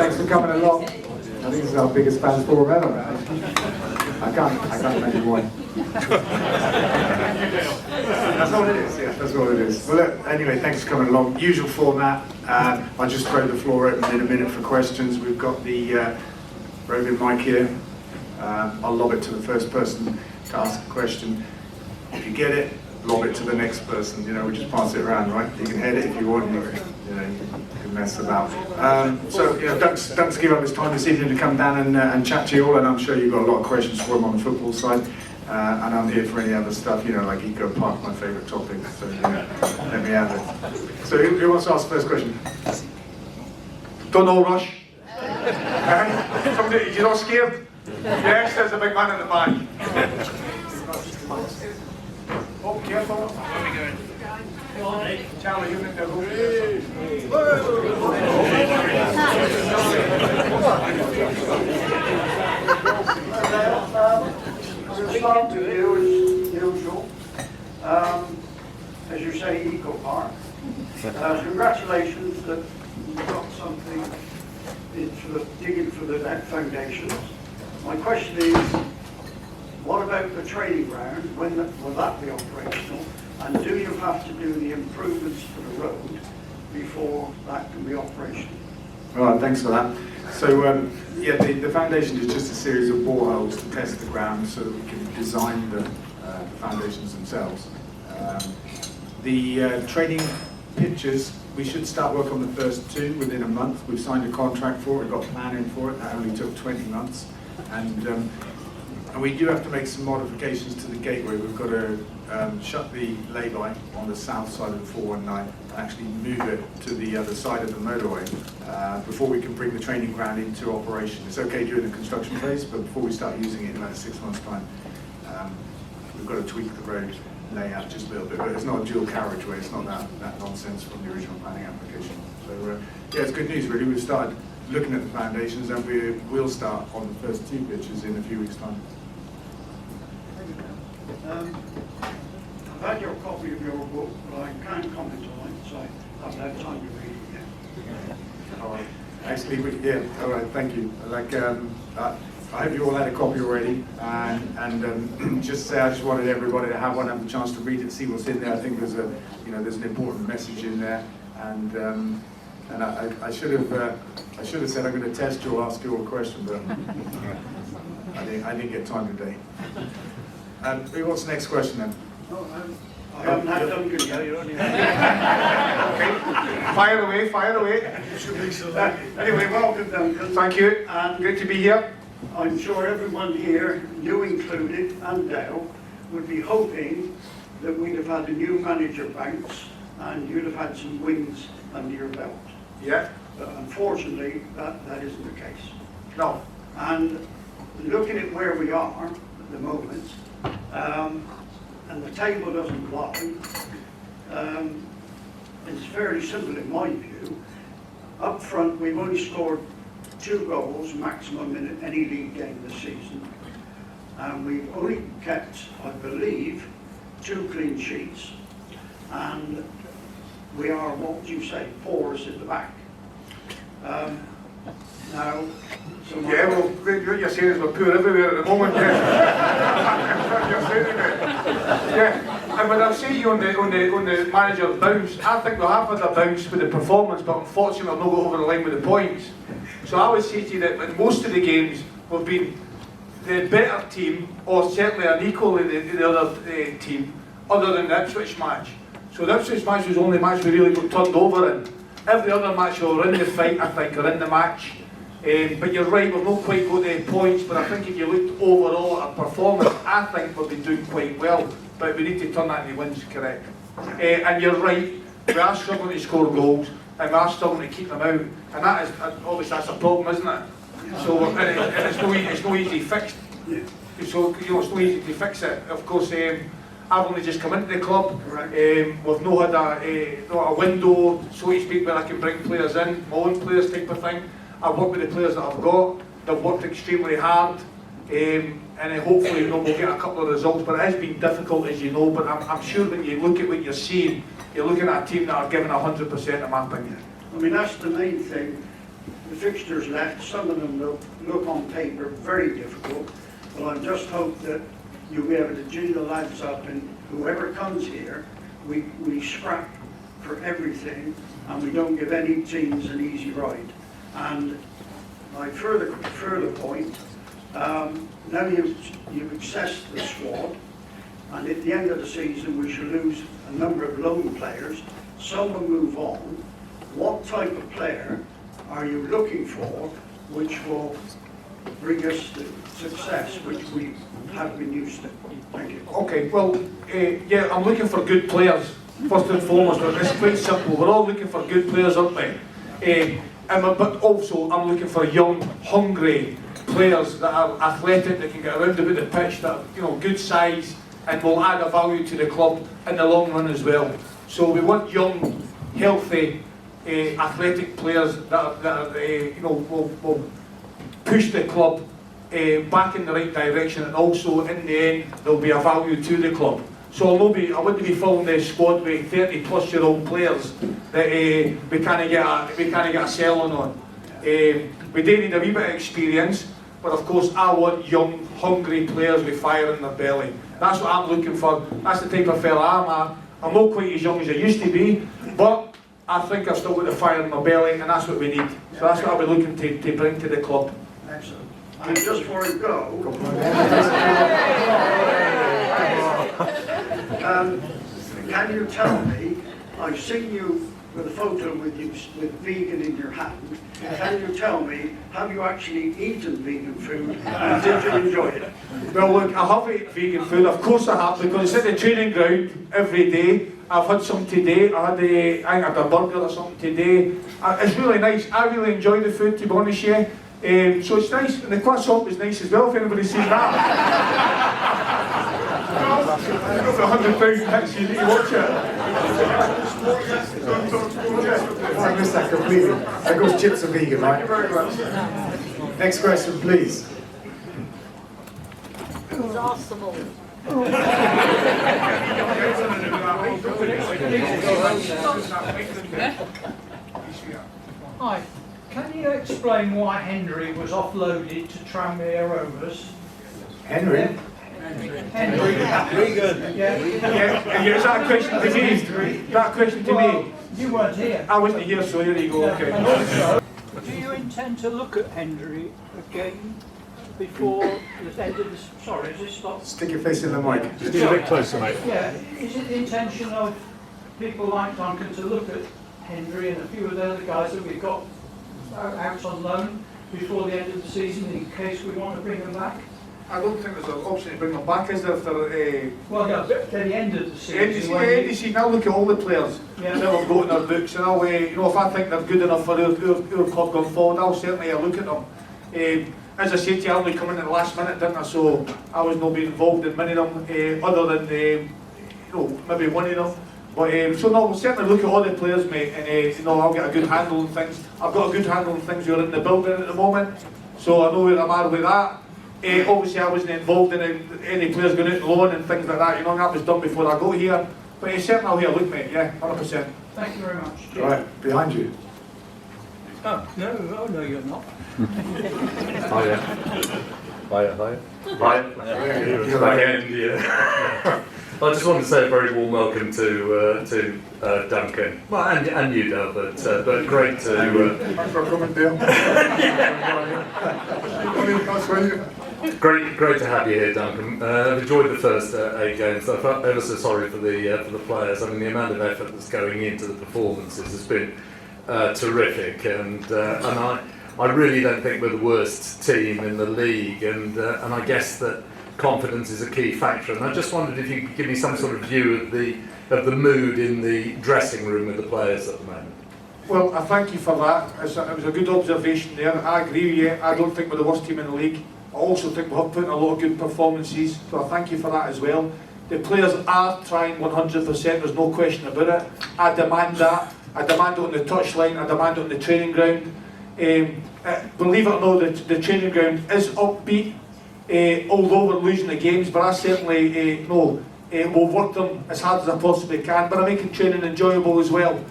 thanks for coming along. I think this is our biggest fans forum ever. I can't imagine why. That's all it is, yeah, that's all it is. Well, look, anyway, thanks for coming along. Usual format. I'll just throw the floor open in a minute for questions. We've got the roving mic here. I'll lob it to the first person to ask a question. If you get it, lob it to the next person. You know, we just pass it around, right? You can head it if you want. You can mess about. So, you know, Duncan's given up his time this evening to come down and chat to you all, and I'm sure you've got a lot of questions for him on the football side. And I'm here for any other stuff, you know, like Eco Park, my favourite topic. So, you know, let me have it. So, who wants to ask the first question? Don't know, Rush. Somebody, you're not scared? Yes, there's a big man in the back. Oh, careful. Where are we going? Charlie, you need to go. We'll start with you as usual. As you say, Eco Park. Congratulations that you got something into digging for the foundations. My question is, what about the training ground? When will that be operational? And do you have to do the improvements to the road before that can be operational? All right, thanks for that. So, yeah, the foundation is just a series of boreholes to test the ground so that we can design the foundations themselves. The training pitches, we should start work on the first two within a month. We've signed a contract for it, we've got planning for it. That only took 20 months. And we do have to make some modifications to the gateway. We've got to shut the lay-by on the south side of the 419 and actually move it to the other side of the motorway before we can bring the training ground into operation. It's okay during the construction phase, but before we start using it in about 6 months' time, we've got to tweak the road layout just a little bit. But it's not a dual carriageway, it's not that nonsense from the original planning application. So yeah, it's good news really. We've started looking at the foundations and we will start on the first two pitches in a few weeks' time. I've had your copy of your book, but I can't comment on it, so I haven't had time to read it yet. All right. Actually, yeah, all right, thank you. Like, I hope you all had a copy already, and just say I just wanted everybody to have one, have the chance to read it, see what's in there. I think there's there's an important message in there, and I should have said I'm going to test you or ask you all a question, but I didn't get time today. What's the next question then? I haven't had Duncan yet. Okay. Fire away. Anyway, welcome Duncan. Thank you. And good to be here. I'm sure everyone here, you included, and Dale, would be hoping that we'd have had a new manager bounce and you'd have had some wins under your belt. Yeah. But unfortunately, that isn't the case. No. And looking at where we are at the moment, and the table doesn't lie, it's fairly simple in my view. Up front, we've only scored 2 goals maximum in any league game this season. And we've only kept, I believe, 2 clean sheets. And we are, what would you say, porous at the back. Now, so yeah, well, what you're saying is we're poor everywhere at the moment, yeah. That's what you're saying, yeah. And when I say you on the manager's bounce, I think we have had a bounce with the performance, but unfortunately we've not got over the line with the points. So I would say to you that in most of the games we've been the better team, or certainly an equal to the other team, other than the Ipswich match. So the Ipswich match was the only match we really got turned over in. Every other match we were in the fight, I think, or in the match. But you're right, we've not quite got the points, but I think if you looked overall at our performance, I think we've been doing quite well, but we need to turn that into wins, correct. And you're right, we are struggling to score goals, and we are struggling to keep them out, and that is, obviously that's a problem, isn't it? So it's no easy fixed. So it's no easy to fix it. Of course, I've only just come into the club. We've not had a window, so to speak, where I can bring players in, my own players type of thing. I've worked with the players that I've got. They've worked extremely hard, and hopefully we'll get a couple of results. But it has been difficult, as you know. But I'm sure when you look at what you're seeing, you're looking at a team that are giving 100%, in my opinion. I mean, that's the main thing. the fixtures left, some of them look on paper very difficult, but I just hope that you'll be able to gin the lads up, and whoever comes here, we scrap for everything and we don't give any teams an easy ride. And my further point, now you've assessed the squad, and at the end of the season we shall lose a number of loan players. Some will move on. What type of player are you looking for which will bring us to success, which we have been used to? Thank you. Okay, well, yeah, I'm looking for good players, first and foremost. It's quite simple. We're all looking for good players, aren't we? But also, I'm looking for young, hungry players that are athletic, that can get around about the pitch, that are, good size, and will add a value to the club in the long run as well. So we want young, healthy, athletic players that will push the club back in the right direction, and also in the end there'll be a value to the club. So I wouldn't be filling the squad with 30-plus-year-old players that we can't get a selling on. We do need a wee bit of experience, but of course I want young, hungry players with fire in their belly. That's what I'm looking for. That's the type of fella I'm at. I'm not quite as young as I used to be, but I think I've still got the fire in my belly, and that's what we need. So that's what I'll be looking to bring to the club. Excellent. And just before I go, can you tell me, I've seen you with a photo with vegan in your hand, can you tell me, have you actually eaten vegan food, and did you enjoy it? Well look, I have eaten vegan food, of course I have, because it's at the training ground every day. I've had some today, I think I had a burger or something today. It's really nice, I really enjoy the food, to be honest with you. So it's nice, and the croissant was nice as well, if anybody's seen that. You've got 100,000 hits, you need to watch it. I missed that completely. That goes chips are vegan, right? Thank you very much. Next question, please. Exhaustible. Hi, can you explain why Henry was offloaded to Tranmere Rovers? Henry? Henry. Very good. Yeah. Yeah, is that a question to me? That question to me? You weren't here. I wasn't here, so here you go, okay. And also, do you intend to look at Henry again before the end of the... Sorry, is this stop? Stick your face in the mic. Just get a bit closer, mate. Yeah. Is it the intention of people like Duncan to look at Henry and a few of the other guys that we've got out on loan before the end of the season, in case we want to bring them back? I don't think there's an option to bring them back, is there? Well, yeah, at the end of the season. End of the season, I'll look at all the players that we've got in our books, and I'll, if I think they're good enough for our club going forward, I'll certainly look at them. As I said to you, I only come in at the last minute, didn't I? So I was not being involved in many of them, other than maybe one of them. But so no, we'll certainly look at all the players, mate, and I'll get a good handle on things. I've got a good handle on things who are in the building at the moment, so I know where I'm at with that. Obviously I wasn't involved in any players going out on loan and things like that, that was done before I got here. But certainly I'll hear a look, mate, yeah, 100%. Thank you very much. Right, behind you. Oh, no, you're not. Hiya. I just want to say a very warm welcome to Duncan. Well, and you, Dale, but great to... Thanks for coming, Dale. Great to have you here, Duncan. I've enjoyed the first 8 games. I felt ever so sorry for the players. I mean, the amount of effort that's going into the performances has been terrific, and I really don't think we're the worst team in the league, and I guess that confidence is a key factor. And I just wondered if you could give me some sort of view of the mood in the dressing room with the players at the moment. Well, I thank you for that. It was a good observation there. I agree with you. I don't think we're the worst team in the league. I also think we have put in a lot of good performances, so I thank you for that as well. The players are trying 100%, there's no question about it. I demand that. I demand it on the touchline, I demand it on the training ground. Believe it or not, the training ground is upbeat, although we're losing the games, but I certainly will work them as hard as I possibly can, but I'm making training enjoyable as well.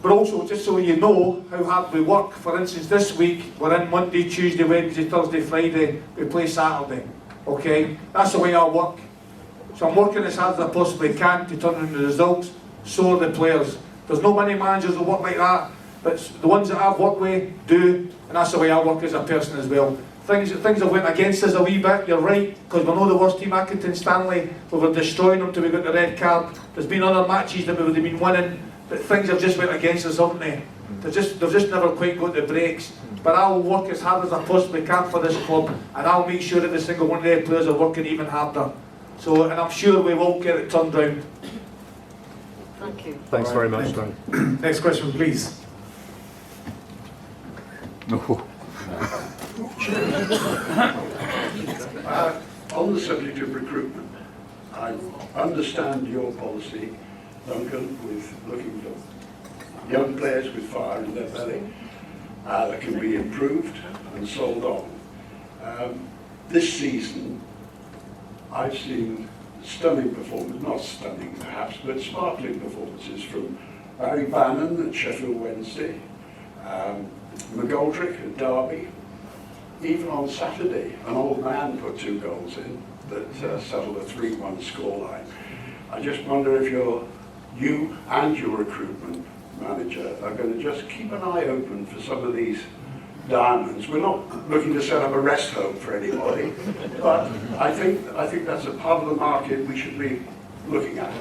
But also, just so you know how hard we work, for instance, this week we're in Monday, Tuesday, Wednesday, Thursday, Friday, we play Saturday. Okay? That's the way I work. So I'm working as hard as I possibly can to turn in the results, so are the players. There's no many managers that work like that, but the ones that I've worked with do, and that's the way I work as a person as well. Things have went against us a wee bit, you're right, because we're not the worst team. Accrington Stanley, we were destroying them till we got the red card. There's been other matches that we would have been winning, but things have just went against us, haven't they? They've just never quite got the breaks. But I'll work as hard as I possibly can for this club, and I'll make sure every single one of their players are working even harder. So, and I'm sure we will get it turned round. Thank you. Thanks very much, Duncan. Next question, please. On the subject of recruitment, I understand your policy, Duncan, with looking for young players with fire in their belly that can be improved and sold on. This season, I've seen stunning performances, not stunning perhaps, but sparkling performances from Barry Bannon at Sheffield Wednesday, McGoldrick at Derby. Even on Saturday, an old man put 2 goals in that settled a 3-1 scoreline. I just wonder if you and your recruitment manager are going to just keep an eye open for some of these diamonds. We're not looking to set up a rest home for anybody, but I think that's a part of the market we should be looking at.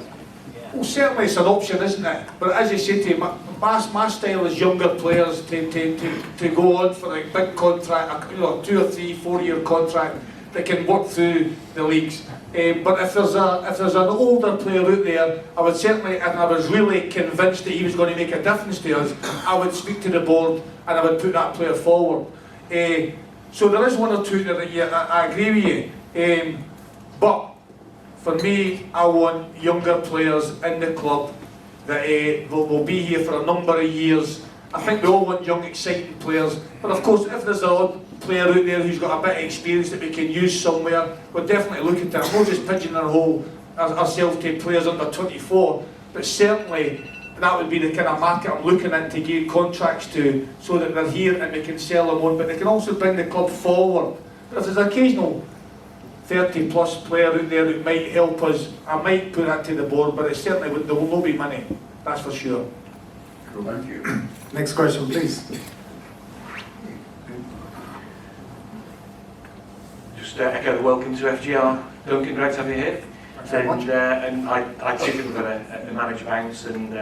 Well, certainly it's an option, isn't it? But as you say to you, my style is younger players to go on for a big contract, 2 or 3, 4 year contract that can work through the leagues. But if there's an older player out there, I would certainly, and I was really convinced that he was going to make a difference to us, I would speak to the board and I would put that player forward. So there is 1 or 2 that I agree with you. But for me, I want younger players in the club that will be here for a number of years. I think we all want young, exciting players. But of course, if there's an odd player out there who's got a bit of experience that we can use somewhere, we'll definitely look at that. We're not just pigeonhole ourselves to players under 24, but certainly that would be the kind of market I'm looking at to give contracts to, so that they're here and we can sell them on, but they can also bring the club forward. But if there's an occasional 30 plus player out there that might help us, I might put that to the board, but it certainly there will not be money, that's for sure. Cool. Thank you. Next question, please. Just echo the welcome to FGR. Duncan, great to have you here. And I do think we've got a manager bounce, and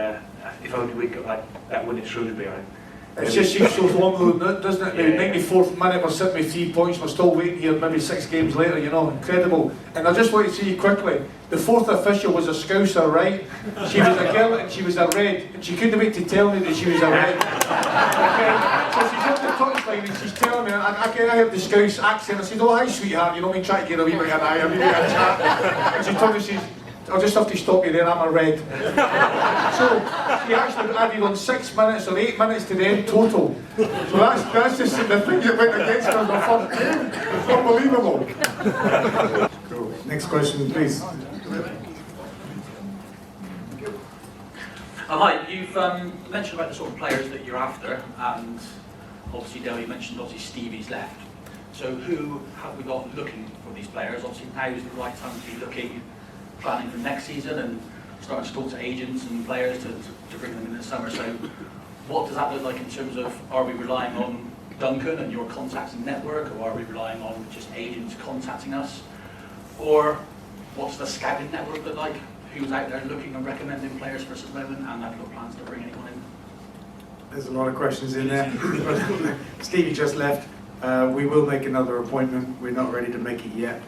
if only we got that win at Shrewsbury. It's just seems so long, doesn't it? The 94th minute, we're sitting with 3 points, we're still waiting here maybe 6 games later, incredible. And I just want to see quickly, the 4th official was a Scouser, right? She was a girl and she was a red, and she couldn't wait to tell me that she was a red. Okay? So she's on the touchline and she's telling me, I heard the Scouse accent, I said, oh hi sweetheart, trying to get a wee bit of an eye, maybe a chat. And she told me, I'll just have to stop you there, I'm a red. So he actually added on 6 minutes or 8 minutes to the end total. So that's just the thing that went against us the first game. It's unbelievable. Cool. Next question, please. Mike, you've mentioned about the sort of players that you're after, and obviously Dale, you mentioned obviously Stevie's left. So who have we got looking for these players? Obviously now is the right time to be looking, planning for next season and starting to talk to agents and players to bring them in the summer. So what does that look like in terms of, are we relying on Duncan and your contacts and network, or are we relying on just agents contacting us? Or what's the scouting network look like? Who's out there looking and recommending players for us at the moment, and have you got plans to bring anyone in? There's a lot of questions in there. Stevie just left. We will make another appointment. We're not ready to make it yet.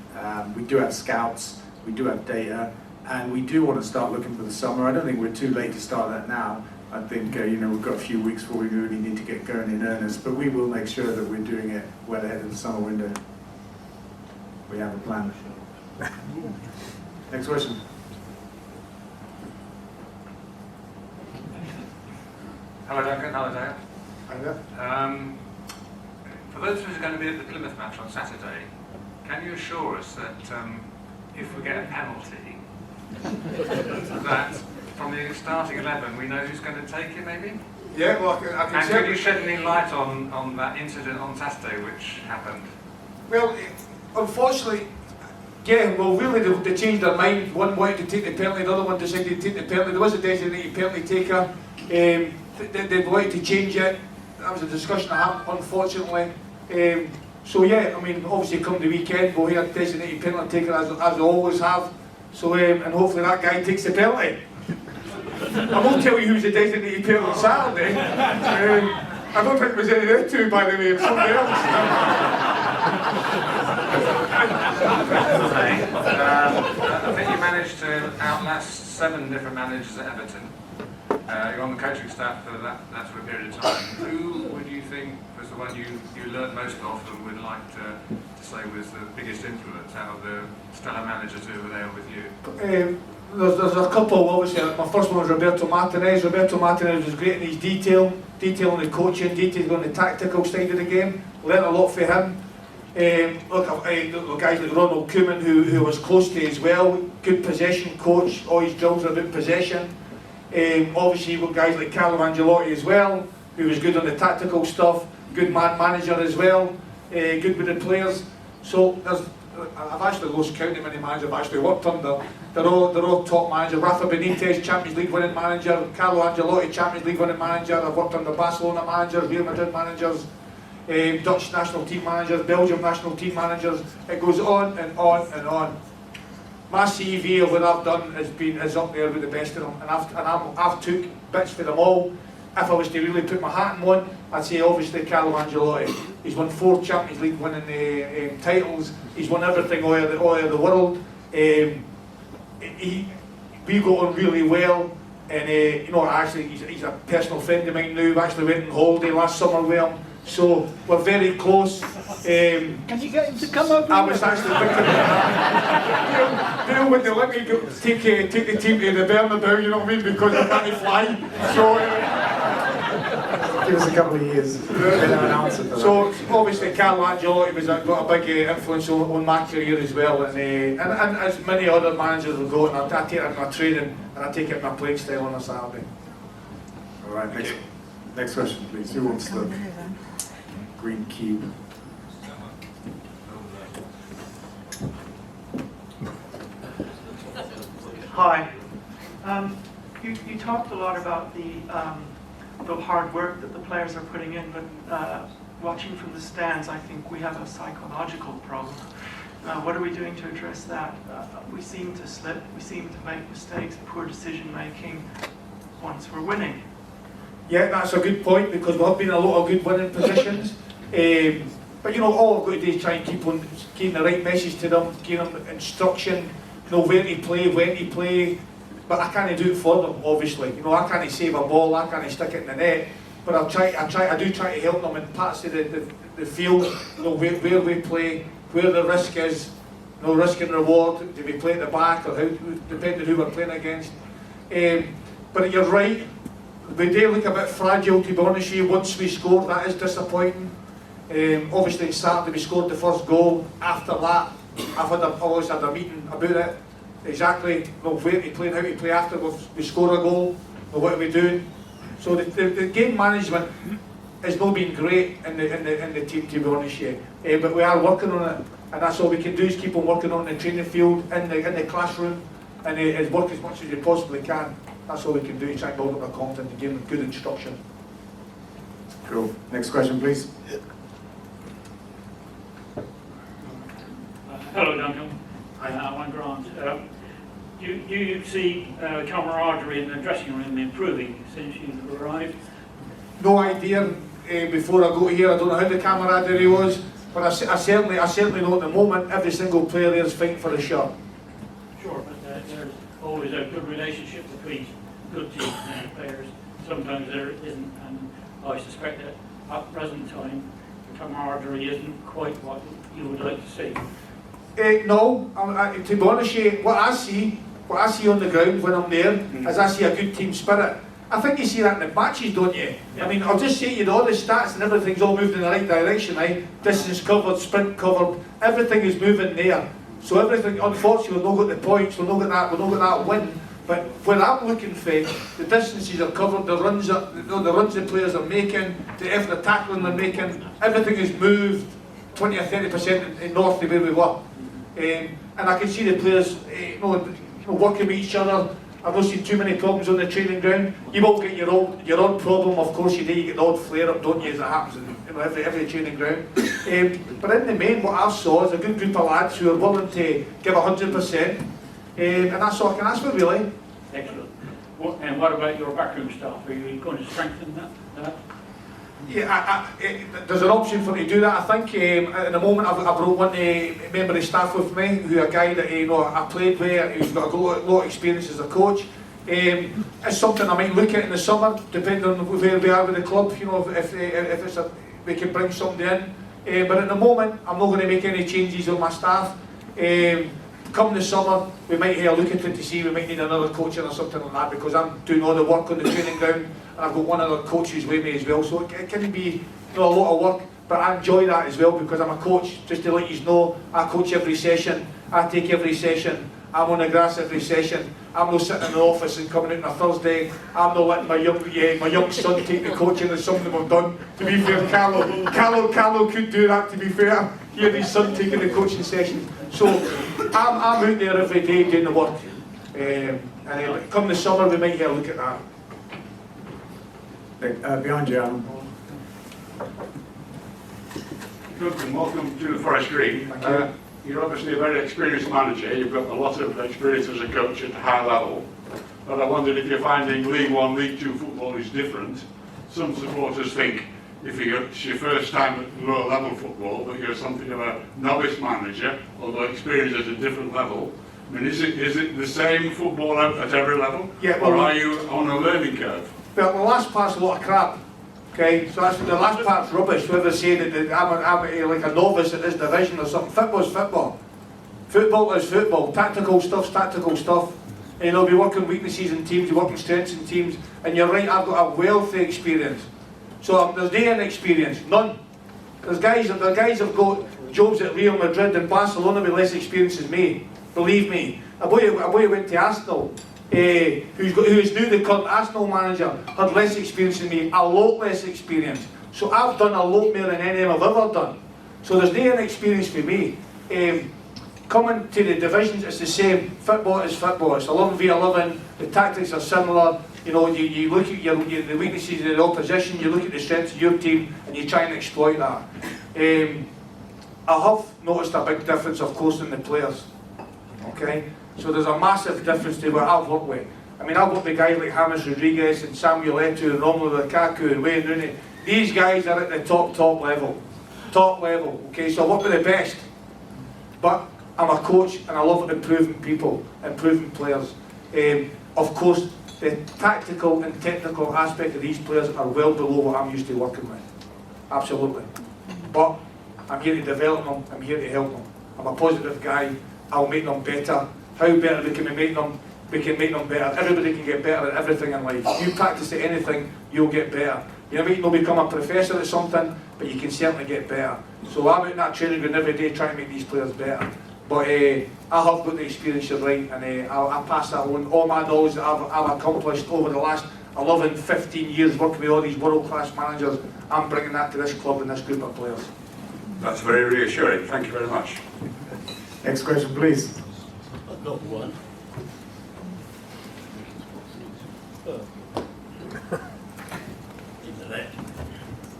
We do have scouts, we do have data, and we do want to start looking for the summer. I don't think we're too late to start that now. I think we've got a few weeks before we really need to get going in earnest, but we will make sure that we're doing it well ahead of the summer window. We have a plan. Next question. Hello Duncan, hello Dale. For those of us who are going to be at the Plymouth match on Saturday, can you assure us that if we get a penalty, that from the starting 11, we know who's going to take it, maybe? Yeah, well, I can And say. could you shed any light on that incident on Saturday which happened? Well, unfortunately, yeah, well, really they changed their mind. One wanted to take the penalty, the other one decided to take the penalty. There was a designated penalty taker. They wanted to change it. That was a discussion that happened, unfortunately. So yeah, I mean, obviously come the weekend, we'll have a designated penalty taker as we always have. So, and hopefully that guy takes the penalty. I won't tell you who's the designated penalty on Saturday. I don't think it was any of them two, by the way, it was somebody else. I think you managed to outlast 7 different managers at Everton. You're on the coaching staff for that for a period of time. Who would you think was the one you learned most of and would like to say was the biggest influence out of the stellar managers who were there with you? There's a couple, obviously. My first one was Roberto Martinez. Roberto Martinez was great in his detail on the coaching, detail on the tactical side of the game. Learned a lot from him. Look, guys like Ronald Koeman, who was close to as well. Good possession coach. All his drills are about possession. Obviously, you've got guys like Carlo Ancelotti as well, who was good on the tactical stuff. Good man manager as well. Good with the players. So I've actually lost count how many managers I've actually worked under. They're all top managers. Rafa Benitez, Champions League winning manager. Carlo Ancelotti, Champions League winning manager. I've worked under Barcelona managers, Real Madrid managers, Dutch national team managers, Belgium national team managers. It goes on and on and on. My CV of what I've done is up there with the best of them, and I've took bits for them all. If I was to really put my hat in one, I'd say obviously Carlo Ancelotti. He's won 4 Champions League winning titles. He's won everything all over the world. We got on really well, and actually he's a personal friend of mine now. We actually went on holiday last summer with him, so we're very close. Can you get him to come over? I was actually Bill wouldn't let me take the team to the Bernabeu, you know what I mean, because I can't fly. So give us a couple of years. So obviously Carlo Ancelotti got a big influence on my career as well, and as many other managers will go, and I take it in my training and I take it in my playing style on a Saturday. All right, next question, please. Who wants the green cube? Hi. You talked a lot about the hard work that the players are putting in, but watching from the stands, I think we have a psychological problem. What are we doing to address that? We seem to slip, we seem to make mistakes, poor decision making once we're winning. Yeah, that's a good point, because we've been in a lot of good winning positions. But all I've got to do is try and keep the right message to them, give them instruction, know where to play, when to play. But I can't do it for them, obviously. I can't save a ball, I can't stick it in the net. But I do try to help them in parts of the field, where we play, where the risk is, risk and reward. Do we play at the back, or how, depending who we're playing against. But you're right, we do look a bit fragile, to be honest with you. Once we score, that is disappointing. Obviously, it Saturday we scored the first goal. After that, I've always had a meeting about it. Exactly, where to play and how to play after we score a goal, what are we doing? So the game management has not been great in the team, to be honest with you. But we are working on it, and that's all we can do, is keep on working on the training field, in the classroom, and work as much as you possibly can. That's all we can do, is try and build up our confidence and give them good instruction. Cool. Next question, please. Hello, Duncan. I'm Grant. Do you see camaraderie in the dressing room improving since you've arrived? No idea. Before I got here, I don't know how the camaraderie was, but I certainly know at the moment every single player there is fighting for the shirt. Sure, but there's always a good relationship between good teams and players. Sometimes there isn't, and I suspect that at present time the camaraderie isn't quite what you would like to see. No, to be honest with you, what I see on the ground when I'm there is I see a good team spirit. I think you see that in the matches, don't you? Yeah. I mean, I'll just say to you, all the stats and everything's all moved in the right direction, right? Distance covered, sprint covered, everything is moving there. So everything, unfortunately, we've not got the points, we've not got that win, But when I'm looking for the distances are covered, the runs the players are making, the effort of tackling they're making, everything is moved 20 or 30% in north of where we were. And I can see the players working with each other. I've not seen too many problems on the training ground. You will get your own problem, of course you do, you get the odd flare up, don't you, as it happens in every training ground. But in the main, what I saw is a good group of lads who are willing to give 100%, and that's all I can ask for, really. Excellent. And what about your backroom staff? Are you going to strengthen that? Yeah, there's an option for me to do that. I think at the moment I've brought one member of staff with me, who a guy that I played with, who's got a lot of experience as a coach. It's something I might look at in the summer, depending on where we are with the club. If we can bring somebody in. But at the moment, I'm not going to make any changes on my staff. Come the summer, we might have a look at it to see we might need another coach or something like that, because I'm doing all the work on the training ground, and I've got one other coach who's with me as well. So it can be a lot of work, but I enjoy that as well, because I'm a coach. Just to let you know, I coach every session, I take every session, I'm on the grass every session. I'm not sitting in the office and coming out on a Thursday. I'm not letting my young son take the coaching as some of them have done. To be fair, Carlo could do that, to be fair. He and his son taking the coaching sessions. So I'm out there every day doing the work. And come the summer, we might get a look at that. Behind you, Alan. Duncan, welcome to the Forest Green. You're obviously a very experienced manager. You've got a lot of experience as a coach at a high level. But I wondered if you're finding League One, League Two football is different. Some supporters think if it's your first time at lower level football, but you're something of a novice manager, although experience at a different level. I mean, is it the same football at every level? Yeah, or are you on a learning curve? Well, the last part's a lot of crap. Okay, so that's the last part's rubbish. Whoever said that I'm like a novice at this division or something. Football's football. Football is football. Tactical stuff's tactical stuff. And you'll be working weaknesses in teams, you're working strengths in teams. And you're right, I've got a wealth of experience. So there's no inexperience, none. There's guys have got jobs at Real Madrid and Barcelona with less experience than me. Believe me. A boy who went to Arsenal, who is now the current Arsenal manager, had less experience than me, a lot less experience. So I've done a lot more than any of them I've ever done. So there's no inexperience for me. Coming to the divisions, it's the same. Football is football. It's 11v11. The tactics are similar. You look at the weaknesses of the opposition, you look at the strengths of your team, and you try and exploit that. I have noticed a big difference, of course, in the players. Okay, so there's a massive difference to what I've worked with. I mean, I've worked with guys like James Rodriguez and Samuel Eto'o and Romelu Lukaku and Wayne Rooney. These guys are at the top level. Top level. Okay, so I work with the best. But I'm a coach and I love improving people, improving players. Of course, the tactical and technical aspect of these players are well below what I'm used to working with. Absolutely. But I'm here to develop them, I'm here to help them. I'm a positive guy, I'll make them better. How better we can make them? We can make them better. Everybody can get better at everything in life. If you practice at anything, you'll get better. You might not become a professor at something, but you can certainly get better. So I'm out in that training ground every day trying to make these players better. But I have got the experience, you're right, and I'll pass that on. All my knowledge that I've accomplished over the last 11, 15 years working with all these world-class managers, I'm bringing that to this club and this group of players. That's very reassuring. Thank you very much. Next question, please. I've got one.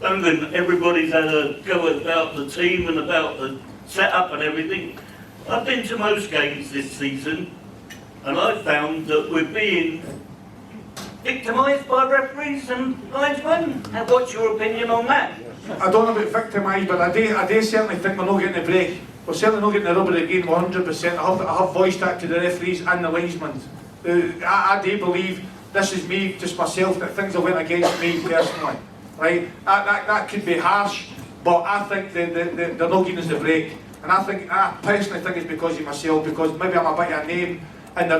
Duncan, everybody's had a go about the team and about the setup and everything. I've been to most games this season, and I've found that we're being victimised by referees and linesmen. And what's your opinion on that? I don't know about victimised, but I do certainly think we're not getting the break. We're certainly not getting the rubber again 100%. I have voiced that to the referees and the linesmen. I do believe, this is me, just myself, that things have went against me personally. Right? That could be harsh, but I think they're not giving us the break. And I personally think it's because of myself, because maybe I'm a bit of a name, and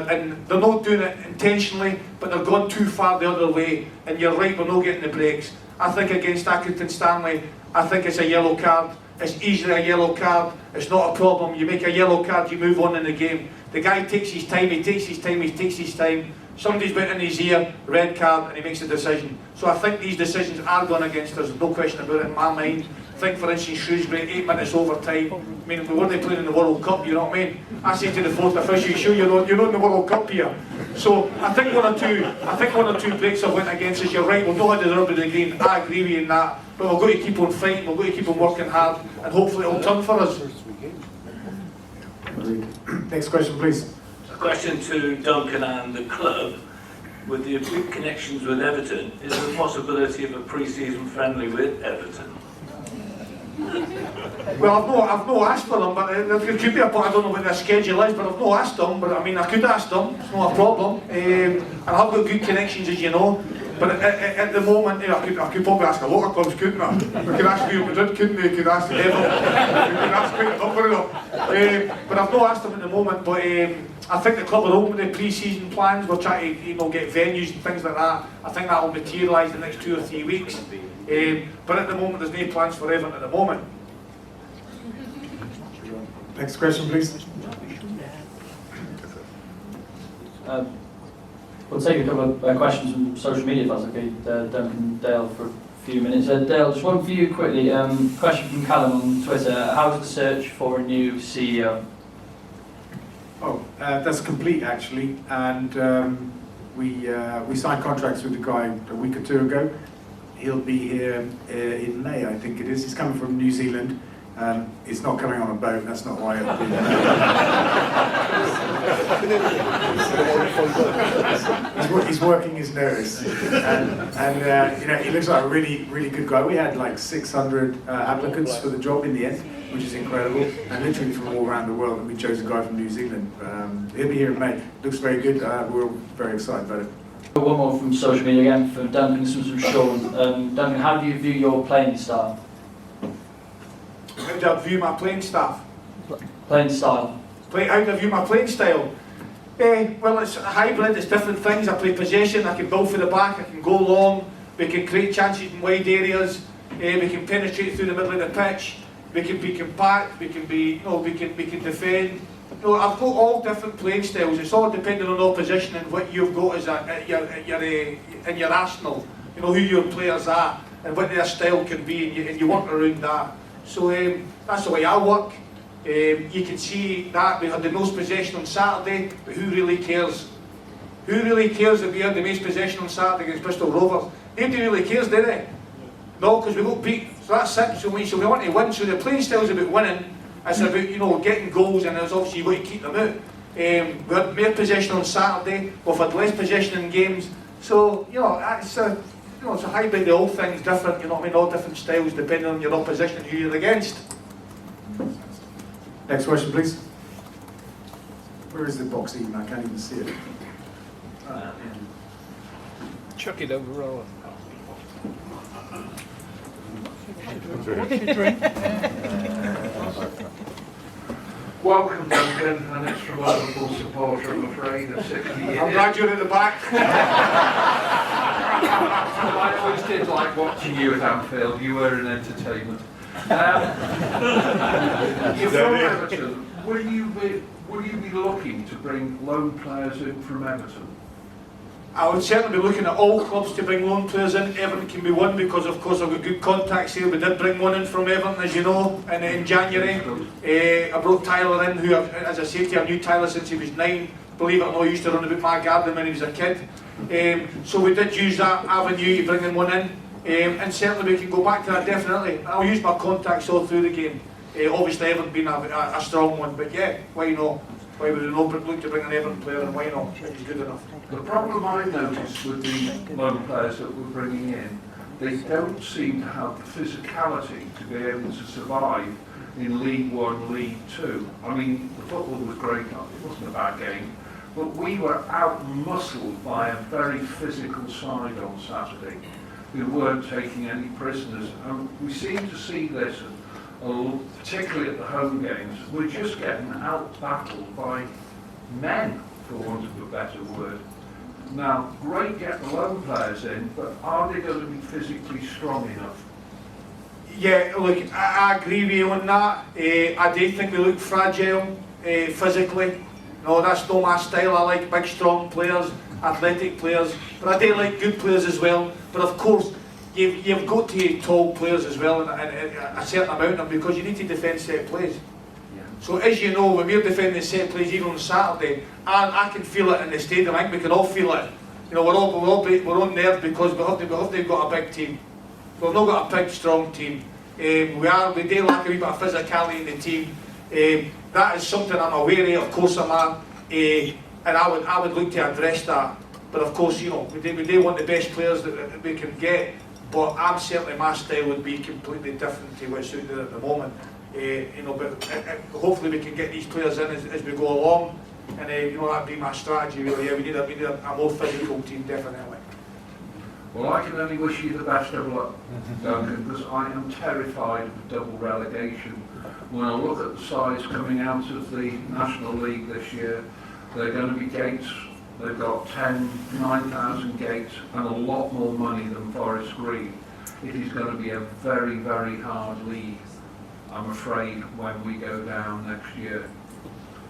they're not doing it intentionally, but they're going too far the other way. And you're right, we're not getting the breaks. I think against Accrington Stanley, I think it's a yellow card. it's easily a yellow card, it's not a problem. You make a yellow card, you move on in the game. The guy takes his time, he takes his time, he takes his time. Somebody's went in his ear, red card, and he makes a decision. So I think these decisions are going against us, no question about it in my mind. Think, for instance, Shrewsbury, 8 minutes overtime. I mean, we weren't playing in the World Cup, you know what I mean? I say to the fourth official, you sure you're not in the World Cup here? So I think one or two breaks have went against us. You're right, we've not had the rub of the green. I agree with you in that. But we've got to keep on fighting, we've got to keep on working hard, and hopefully it'll turn for us. Next question, please. A question to Duncan and the club. With the big connections with Everton, is there a possibility of a pre-season friendly with Everton? Well, I've not asked for them, but there could be a point. I don't know what their schedule is, but I've not asked them. But I mean, I could ask them. It's not a problem. And I've got good connections, as you know. But at the moment, I could probably ask a lot of clubs, couldn't I? We could ask Real Madrid, couldn't we? We could ask Everton. We could ask quite a number of them. But I've not asked them at the moment. But I think the club are open to pre-season plans. We're trying to, get venues and things like that. I think that will materialise in the next 2 or 3 weeks. But at the moment, there's no plans for Everton at the moment. Next question, please. We'll take a couple of questions from social media, if that's okay, Duncan and Dale, for a few minutes. Dale, just one for you quickly. Question from Callum on Twitter. How's the search for a new CEO? That's complete, actually. And we signed contracts with the guy a week or two ago. He'll be here in May, I think it is. He's coming from New Zealand. He's not coming on a boat, that's not why it'll be. He's working his nerves. And he looks like a really, really good guy. We had like 600 applicants for the job in the end, which is incredible. And literally from all around the world, and we chose a guy from New Zealand. He'll be here in May. Looks very good. We're all very excited about it. One more from social media again, from Duncan, this one's from Sean. Duncan, how do you view your playing style? How do I view my playing staff? Playing style. How do I view my playing style? Well, it's a hybrid, it's different things. I play possession, I can build for the back, I can go long, we can create chances in wide areas, we can penetrate through the middle of the pitch, we can be compact, we can be, we can defend. I've got all different playing styles. It's all depending on opposition and what you've got as in your arsenal. Who your players are and what their style can be, and you work around that. So that's the way I work. You can see that we had the most possession on Saturday, but who really cares? Who really cares if we had the most possession on Saturday against Bristol Rovers? Nobody really cares, do they? No, because we got beat. So that's it. So we want to win. So the playing style is about winning. It's about getting goals, and it's obviously you've got to keep them out. We had more possession on Saturday. We've had less possession in games. So it's a hybrid of all things different. You know what I mean? All different styles depending on your opposition and who you're against. Next question, please. Where is the box even? I can't even see it. Chuck it over Rowan. Welcome, Duncan, and it's from a Liverpool supporter, I'm afraid, of 60 years. I'm glad you're at the back. I always did like watching you at Anfield. You were an entertainment. You're from Everton. Will you be looking to bring loan players in from Everton? I would certainly be looking at all clubs to bring loan players in. Everton can be one because, of course, I've got good contacts here. We did bring one in from Everton, as you know, in January. I brought Tyler in, who, as I said to you, I knew Tyler since he was 9. Believe it or not, he used to run about my garden when he was a kid. So we did use that avenue to bring in one in. And certainly we can go back to that, definitely. I'll use my contacts all through the game. Obviously, Everton being a strong one, but yeah, why not? Why would we not look to bring an Everton player, and why not? He's good enough. The problem I've noticed with the loan players that we're bringing in, they don't seem to have the physicality to be able to survive in League One, League Two. I mean, the football was great, it wasn't a bad game, but we were out-muscled by a very physical side on Saturday who weren't taking any prisoners. And we seem to see this, particularly at the home games. We're just getting out-battled by men, for want of a better word. Now, great get the loan players in, but are they going to be physically strong enough? Yeah, look, I agree with you on that. I do think we look fragile physically. No, that's not my style. I like big, strong players, athletic players, but I do like good players as well. But of course, you've got to have tall players as well, and a certain amount of them, because you need to defend set plays. So as you know, when we're defending set plays, even on Saturday, I can feel it in the stadium. I think we can all feel it. You know, we're on nerves because we have got a big team. We've not got a big, strong team. We do lack a wee bit of physicality in the team. That is something I'm aware of course I'm at, and I would look to address that. But of course, you know, we do want the best players that we can get. But certainly my style would be completely different to what's out there at the moment. You know, but hopefully we can get these players in as we go along, and you know, that'd be my strategy really. Yeah, we need a more physical team, definitely. Well, I can only wish you the best of luck, Duncan, because I am terrified of double relegation. When I look at the sides coming out of the National League this year, they're going to be gates. They've got 9,000 gates and a lot more money than Forest Green. It is going to be a very, very hard league, I'm afraid, when we go down next year.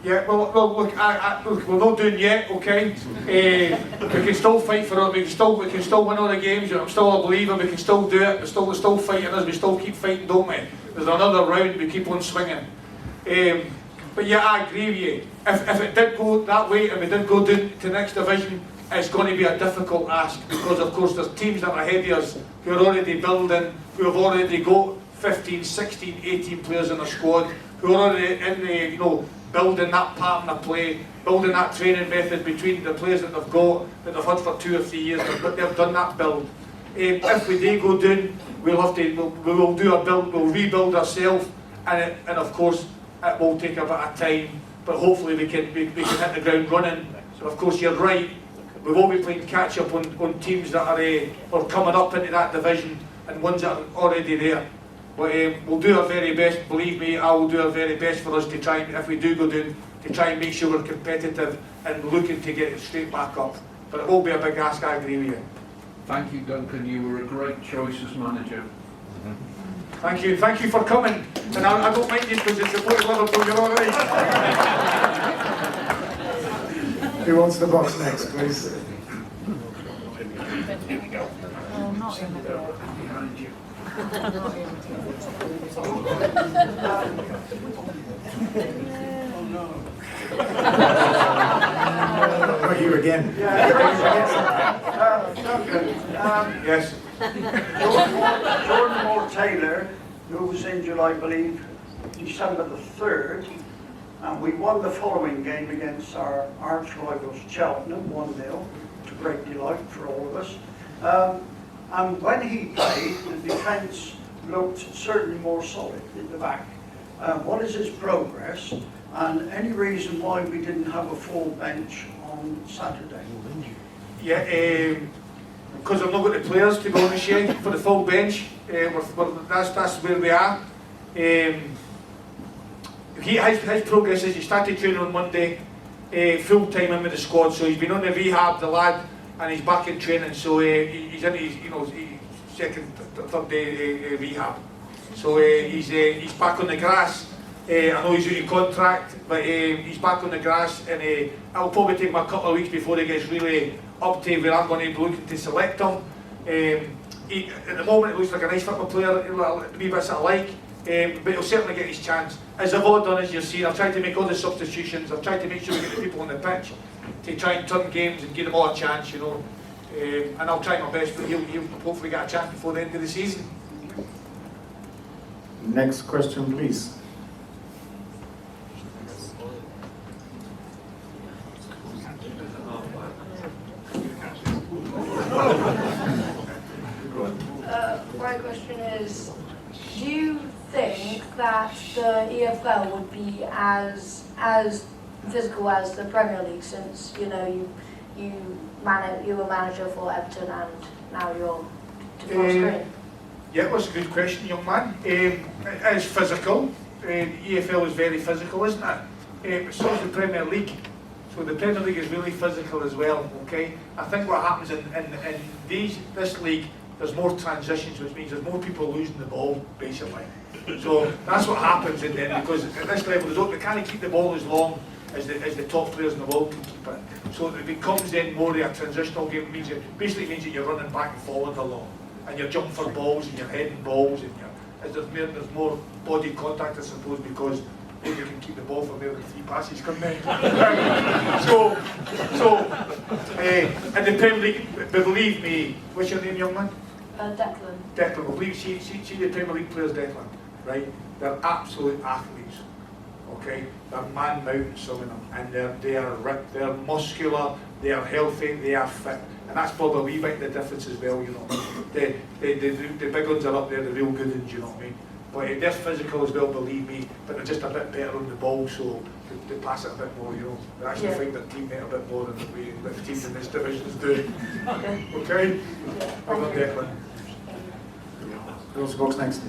Yeah, well, look, look, we're not doing yet, okay? We can still fight for it. We can still win all the games. I'm still a believer. We can still do it. We're still fighting us. We still keep fighting, don't we? There's another round. We keep on swinging. But yeah, I agree with you. If it did go that way, and we did go down to the next division, it's going to be a difficult ask, because of course there's teams that are ahead of us who are already building, who have already got 15, 16, 18 players in their squad, who are already in the, you know, building that pattern of play, building that training method between the players that they've got, that they've had for 2 or 3 years, but they've done that build. If we do go down, we will do a build, we'll rebuild ourselves, and of course it will take a bit of time, but hopefully we can hit the ground running. So of course you're right, we will be playing catch up on teams that are coming up into that division, and ones that are already there. But we'll do our very best, believe me, I will do our very best for us to try, and if we do go down, to try and make sure we're competitive and looking to get it straight back up. But it will be a big ask, I agree with you. Thank you, Duncan. You were a great choice as manager. Thank you for coming. And I don't mind you because it's supporting Liverpool, you're all right. Who wants the box next, please? Oh, not in the Behind you. Not you again. Duncan, Yes. Jordan Moore-Taylor, who was injured, I believe, December the 3rd, and we won the following game against our arch rivals Cheltenham, 1-0, to great delight for all of us. And when he played, the defence looked certainly more solid in the back. What is his progress, and any reason why we didn't have a full bench on Saturday? Yeah, because I've not got the players, to be honest with you, for the full bench. That's where we are. His progress is he started training on Monday, full time in with the squad, so he's been on the rehab, the lad, and he's back in training, so he's in his, you know, second, third day rehab. So he's back on the grass. I know he's out of contract, but he's back on the grass, and it'll probably take him a couple of weeks before he gets really up to where I'm going to be looking to select him. At the moment it looks like a nice football player, a wee bits I like, but he'll certainly get his chance. As I've all done, as you've seen, I've tried to make all the substitutions, I've tried to make sure we get the people on the pitch to try and turn games and give them all a chance, you know. And I'll try my best, but he'll hopefully get a chance before the end of the season. Next question, please. My question is, do you think that the EFL would be as physical as the Premier League, since you know you were manager for Everton and now you're to Forest Green? Yeah, that's a good question, young man. It is physical. EFL is very physical, isn't it? But so is the Premier League. So the Premier League is really physical as well. Okay, I think what happens in this league, there's more transitions, which means there's more people losing the ball, basically. So that's what happens in then, because at this level, they can't keep the ball as long as the top players in the world can keep it. So it becomes then more of a transitional game. It means basically means that you're running back and forward a lot, and you're jumping for balls, and you're heading balls, and there's more body contact, I suppose, because you can keep the ball for more than 3 passes, couldn't they? And the Premier League, believe me, what's your name, young man? Declan. Declan, believe, see the Premier League players, Declan, right? They're absolute athletes, okay? They're man-mountain, some of them, and they are ripped, they're muscular, they are healthy, they are fit, and that's probably a wee bit the difference as well, you know what I mean? The big ones are up there, the real good ones, you know what I mean? But they're physical as well, believe me, but they're just a bit better on the ball, so they pass it a bit more, you know. They actually find their teammate a bit more than the way the teams in this division is doing. Okay? Well done, Declan. Who else goes next?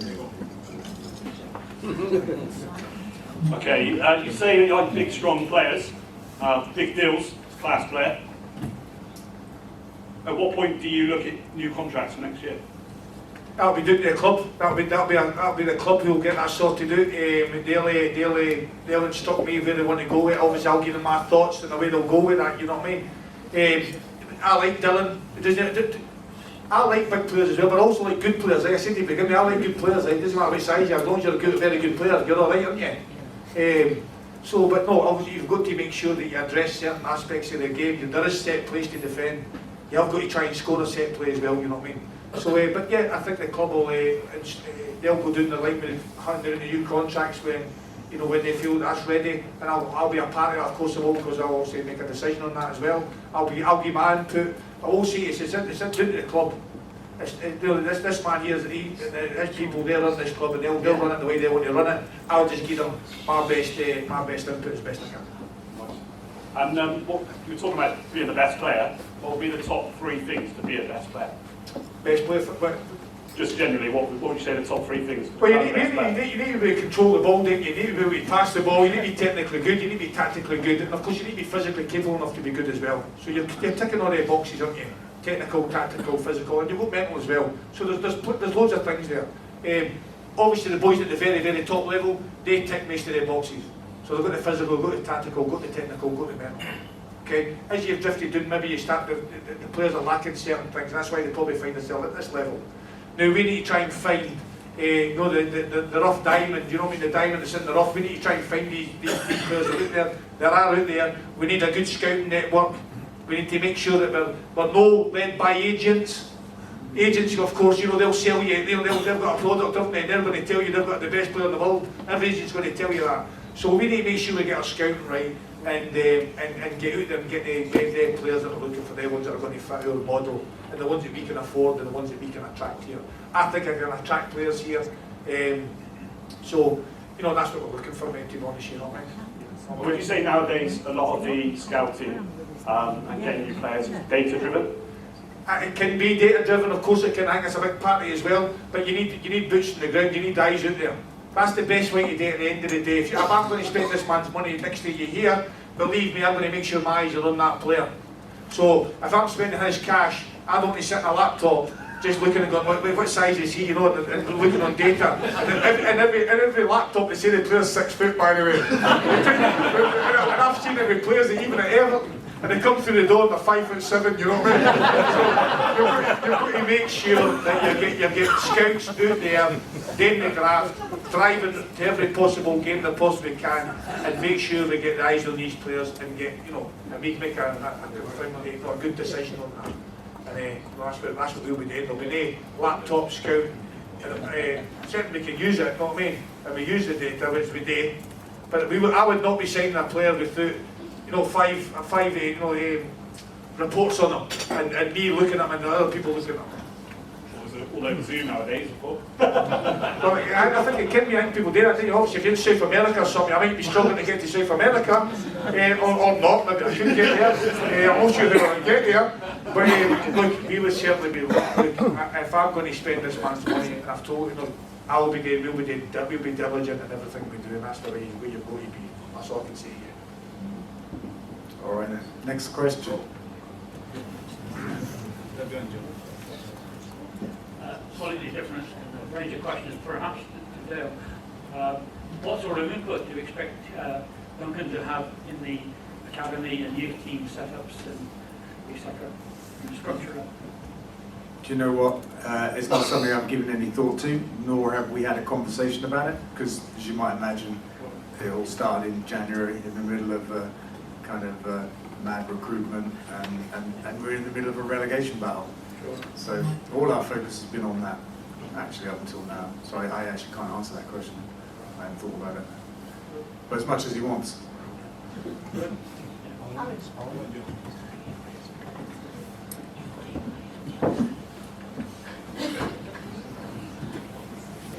Okay, you say you like big, strong players, big deals, class player. At what point do you look at new contracts for next year? That'll be down to the club. That'll be the club who'll get that sorted out. They'll instruct me where they want to go with. Obviously, I'll give them my thoughts and the way they'll go with that. You know what I mean? I like Dylan. I like big players as well, but I also like good players. Like I said to you, forgive me, I like good players. It doesn't matter what size you are, as long as you're a very good player, you're all right, aren't you? But no, obviously you've got to make sure that you address certain aspects of the game. There is set plays to defend. You have got to try and score a set play as well. You know what I mean? So, but yeah, I think the club will, they'll go down the line with handing out the new contracts when they feel that's ready, and I'll be a part of that, of course I will, because I'll also make a decision on that as well. I'll give my input. I will see it's down to the club. This man here, his people, they run this club, and they'll run it the way they want to run it. I'll just give them my best input as best I can. And what you were talking about being the best player, what would be the top 3 things to be a best player? Best player for just generally, what would you say the top 3 things? Well, you need to be able to control the ball, don't you? You need to be able to pass the ball, you need to be technically good, you need to be tactically good, and of course you need to be physically capable enough to be good as well. So you're ticking all the boxes, aren't you? Technical, tactical, physical, and you've got mental as well. So there's loads of things there. Obviously the boys at the very, very top level, they tick most of their boxes. So they've got the physical, got the tactical, got the technical, got the mental. Okay, as you've drifted down, maybe you start the players are lacking certain things. That's why they probably find themselves at this level. Now we need to try and find, the rough diamond. You know what I mean? The diamond that's in the rough. We need to try and find these players out there. They are out there. We need a good scouting network. We need to make sure that we're not led by agents. Agents, of course, they'll sell you. They've got a product, haven't they? They're going to tell you they've got the best player in the world. Every agent's going to tell you that. So we need to make sure we get our scouting right. And get out there and get the players that are looking for, the ones that are going to fit our model, and the ones that we can afford, and the ones that we can attract here. I think I can attract players here, so that's what we're looking for, mate, to be honest, you know what I mean? Would you say nowadays a lot of the scouting and getting new players is data driven? It can be data driven, of course it can. I think it's a big part of it as well, but you need boots on the ground, you need eyes out there. That's the best way to do it at the end of the day. If I'm going to spend this man's money next to you here, believe me, I'm going to make sure my eyes are on that player. So if I'm spending his cash, I don't want to sit on a laptop just looking and going, what size is he, and looking on data. And every laptop they say the player's 6 foot, by the way. And I've seen every players, even at Everton, and they come through the door and they're 5'7", you know what I mean? So you've got to make sure that you get scouts out there, doing the graft, driving to every possible game they possibly can, and make sure we get the eyes on these players and get, and make a good decision on that. And that's what we'll be doing. There'll be no laptop scouting. Certainly we can use it, you know what I mean? And we use the data, which we do. But I would not be signing a player without, five reports on them, and me looking at them and the other people looking at them. All over Zoom nowadays, before. Well, I think it can be. I think people do that. Obviously, if you're in South America or something, I might be struggling to get to South America, or not. Maybe I shouldn't get there. I'm not sure if I can get there. But look, we would certainly be. Look, if I'm going to spend this man's money, and I've told we'll be diligent in everything we do, and that's the way you're going to be. That's all I can say here. All right, next question. slightly different range of questions, perhaps, to Dale. What sort of input do you expect Duncan to have in the academy and youth team setups and structure? Do you know what? It's not something I've given any thought to, nor have we had a conversation about it, because as you might imagine, it all started in January in the middle of kind of mad recruitment, and we're in the middle of a relegation battle. Sure. So all our focus has been on that, actually, up until now. So I actually can't answer that question. I haven't thought about it. But as much as he wants.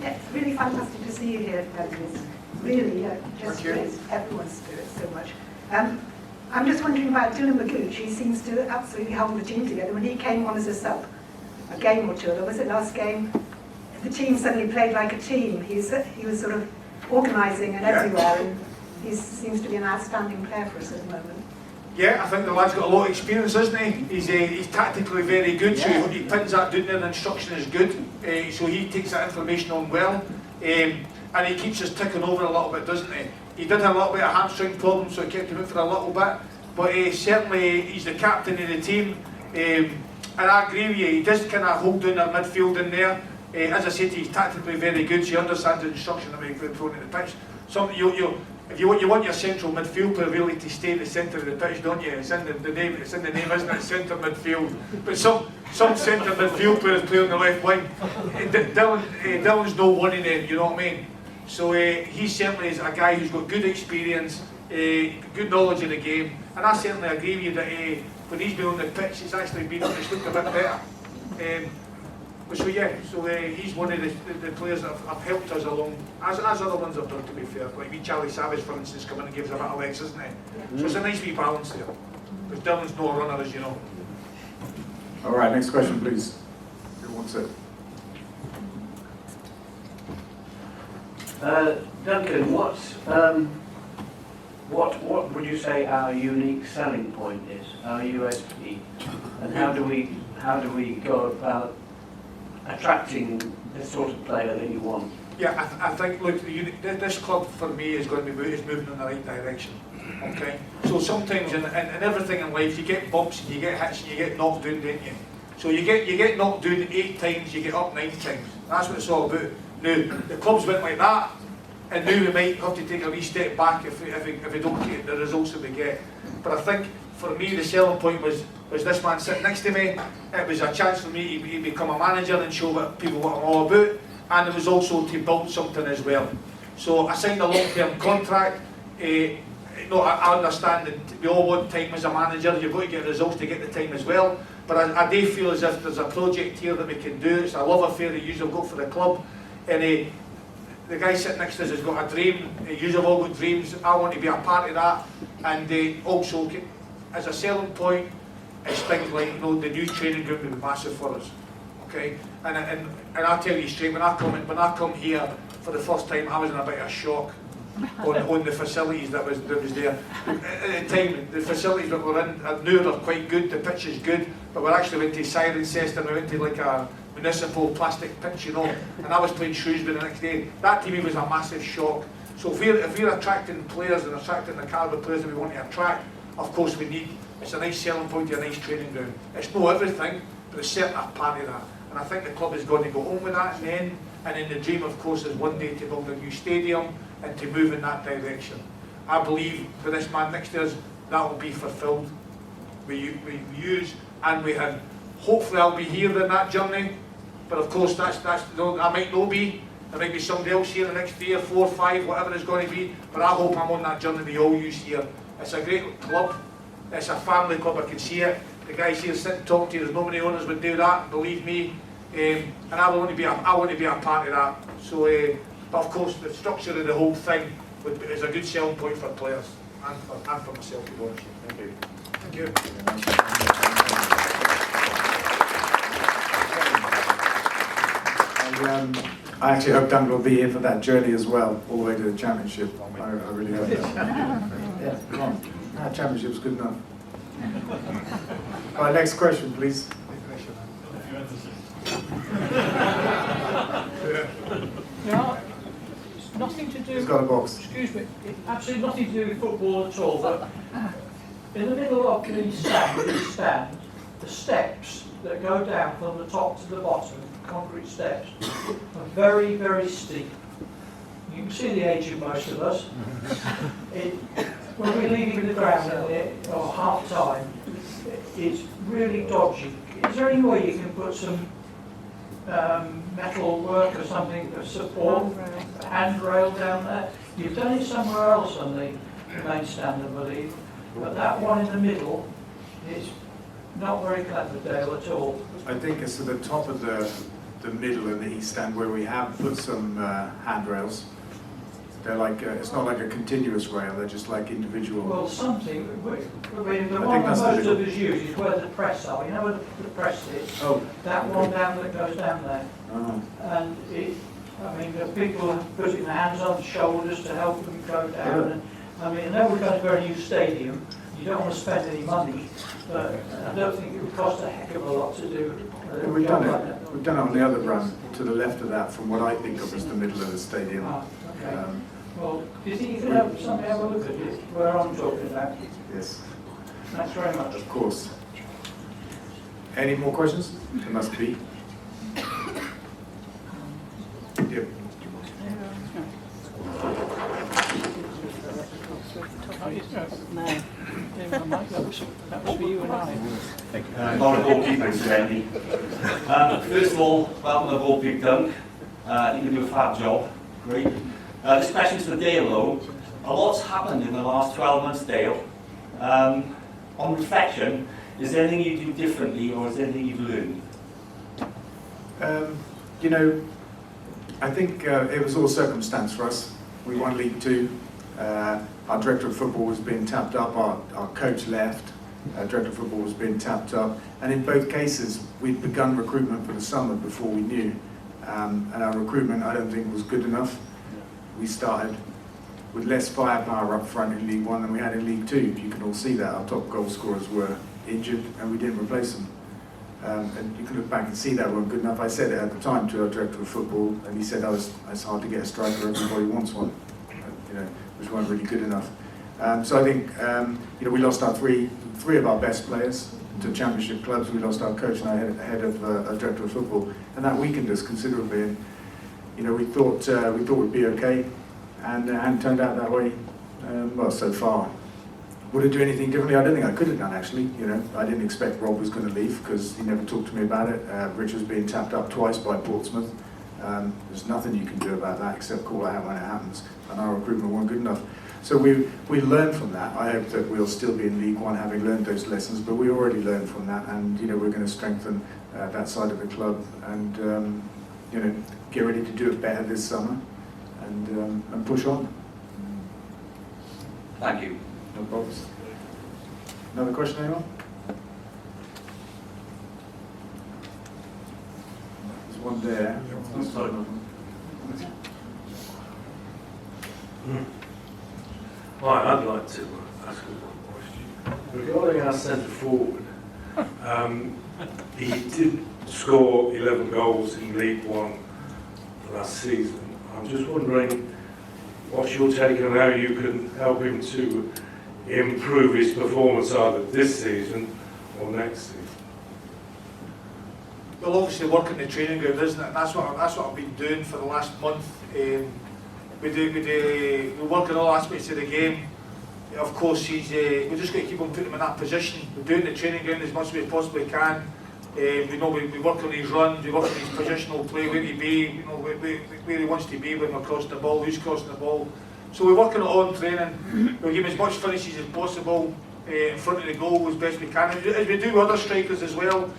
Yeah, it's really fantastic to see you here, Fergus. Really, just raised everyone's spirits so much. I'm just wondering about Dylan McGooch. He seems to absolutely hold the team together. When he came on as a sub, a game or two ago, was it last game? The team suddenly played like a team. He was sort of organising and everywhere, and he seems to be an outstanding player for us at the moment. Yeah, I think the lad's got a lot of experience, isn't he? He's tactically very good, so he pins that down there, and the instruction is good. So he takes that information on well, and he keeps us ticking over a little bit, doesn't he? He did have a little bit of hamstring problems, so it kept him out for a little bit. But certainly he's the captain of the team, and I agree with you. He does kind of hold down our midfield in there. As I said, he's tactically very good, so he understands the instruction that we put in front of the pitch. If you want your central midfield player really to stay in the centre of the pitch, don't you? It's in the name, isn't it? Centre midfield. But some centre midfield players play on the left wing. Dylan's no one of them, you know what I mean? So he certainly is a guy who's got good experience, good knowledge of the game, and I certainly agree with you that when he's been on the pitch, it's actually been it's looked a bit better. So he's one of the players that have helped us along, as other ones have done, to be fair. Like Charlie Savage, for instance, coming and gives a bit of legs, isn't he? So it's a nice wee balance there. Because Dylan's no runner, as you know. All right, next question, please. Who wants it? Duncan, what would you say our unique selling point is, our USP, and how do we go about attracting the sort of player that you want? Yeah, I think, look, this club for me is going to be moving in the right direction. Okay, so sometimes in everything in life you get bumps and you get hits and you get knocked down, don't you? So you get knocked down 8 times, you get up 9 times. That's what it's all about. Now the clubs went like that, and now we might have to take a wee step back if we don't get the results that we get. But I think for me the selling point was this man sitting next to me. It was a chance for me to become a manager and show people what I'm all about, and it was also to build something as well. So I signed a long-term contract. I understand that we all want time as a manager. You've got to get results to get the time as well. But I do feel as if there's a project here that we can do. It's a love affair that you've got for the club. And the guy sitting next to us has got a dream. You've all got dreams. I want to be a part of that. And also, as a selling point, it's things like the new training group will be massive for us. Okay, and I'll tell you straight, when I come here for the first time, I was in a bit of shock on the facilities that was there. At the time, the facilities that we're in, I knew they're quite good, the pitch is good, but we actually went to Cirencester and we went to like a municipal plastic pitch, and I was playing Shrewsbury the next day. That to me was a massive shock. So if we're attracting players and attracting the calibre of players that we want to attract, of course it's a nice selling point to a nice training ground. It's not everything, but it's certainly a part of that. And I think the club is going to go on with that and then the dream, of course, is one day to build a new stadium and to move in that direction. I believe for this man next to us, that will be fulfilled. We use and we have. Hopefully I'll be here in that journey, but of course I might not be. There might be somebody else here the next 3 or 4 or 5, whatever it's going to be, but I hope I'm on that journey we all use here. It's a great club. It's a family club, I can see it. The guys here sitting talking to you, there's no many owners would do that, believe me. And I want to be a part of that. So, but of course, the structure of the whole thing is a good selling point for players and for myself, to be honest. Thank you. Thank you. I actually hope Duncan will be here for that journey as well, all the way to the championship. I really hope that. Yeah, come on. Championship's good enough. All right, next question, please. got a box. Excuse me, it's absolutely nothing to do with football at all, but in the middle of the stand, the steps that go down from the top to the bottom, concrete steps, are very, very steep. You can see the age of most of us. When we're leaving the ground or half time, it's really dodgy. Is there any way you can put some metal work or something to support handrail down there? You've done it somewhere else on the main stand, I believe, but that one in the middle is not very clever, Dale, at all. I think it's at the top of the middle in the east stand where we have put some handrails. They're like, it's not like a continuous rail, they're just like individual. Well, something, the one that that's most the of us use is where the press are. You know where the press is? Oh. That one down that goes down there. Oh. And the people are putting their hands on shoulders to help them go down. And, I know we're going to build a new stadium. You don't want to spend any money, but I don't think it would cost a heck of a lot to do. We've done it. We've done it on the other run, to the left of that, from what I think of as the middle of the stadium. Okay. Well, do you think you could have somebody have a look at it, where I'm talking about? Yes. Thanks very much. Of course. Any more questions? There must be. Yep. No. That was for you and I. Not a goalkeeper, incidentally. First of all, welcome aboard, Big Dunk. You can do a fab job. Great. This question's for Dale, though. A lot's happened in the last 12 months, Dale. On reflection, is there anything you do differently, or is there anything you've learned? I think it was all circumstance for us. We won League Two. Our director of football was being tapped up. Our coach left. Our director of football was being tapped up. And in both cases, we'd begun recruitment for the summer before we knew. And our recruitment, I don't think, was good enough. We started with less firepower up front in League One than we had in League Two. You can all see that. Our top goal scorers were injured and we didn't replace them. And you can look back and see that weren't good enough. I said it at the time to our director of football, and he said, it's hard to get a striker, everybody wants one, which weren't really good enough. So I think we lost our three of our best players to championship clubs. We lost our coach and our head of our director of football, and that weakened us considerably. And we thought we'd be okay, and it hadn't turned out that way. Well, so far. Would I do anything differently? I don't think I could have done, actually. I didn't expect Rob was going to leave because he never talked to me about it. Rich was being tapped up twice by Portsmouth. There's nothing you can do about that except call it out when it happens. And our recruitment wasn't good enough. So we learned from that. I hope that we'll still be in League One having learned those lessons, but we already learned from that, and we're going to strengthen that side of the club and get ready to do it better this summer and push on. Thank you. No problems. Another question, anyone? There's one there. Right, I'd like to ask a question. Regarding our centre forward, he did score 11 goals in League One last season. I'm just wondering what's your take on how you can help him to improve his performance either this season or next season? Well, obviously working the training ground, isn't it? And that's what I've been doing for the last month. We work on all aspects of the game. Of course, we're just going to keep on putting him in that position. We're doing the training ground as much as we possibly can. We work on his runs, we work on his positional play, where he be, where he wants to be when we're crossing the ball, who's crossing the ball. So we're working it on training. We'll give him as much finishes as possible in front of the goal as best we can, as we do with other strikers as well.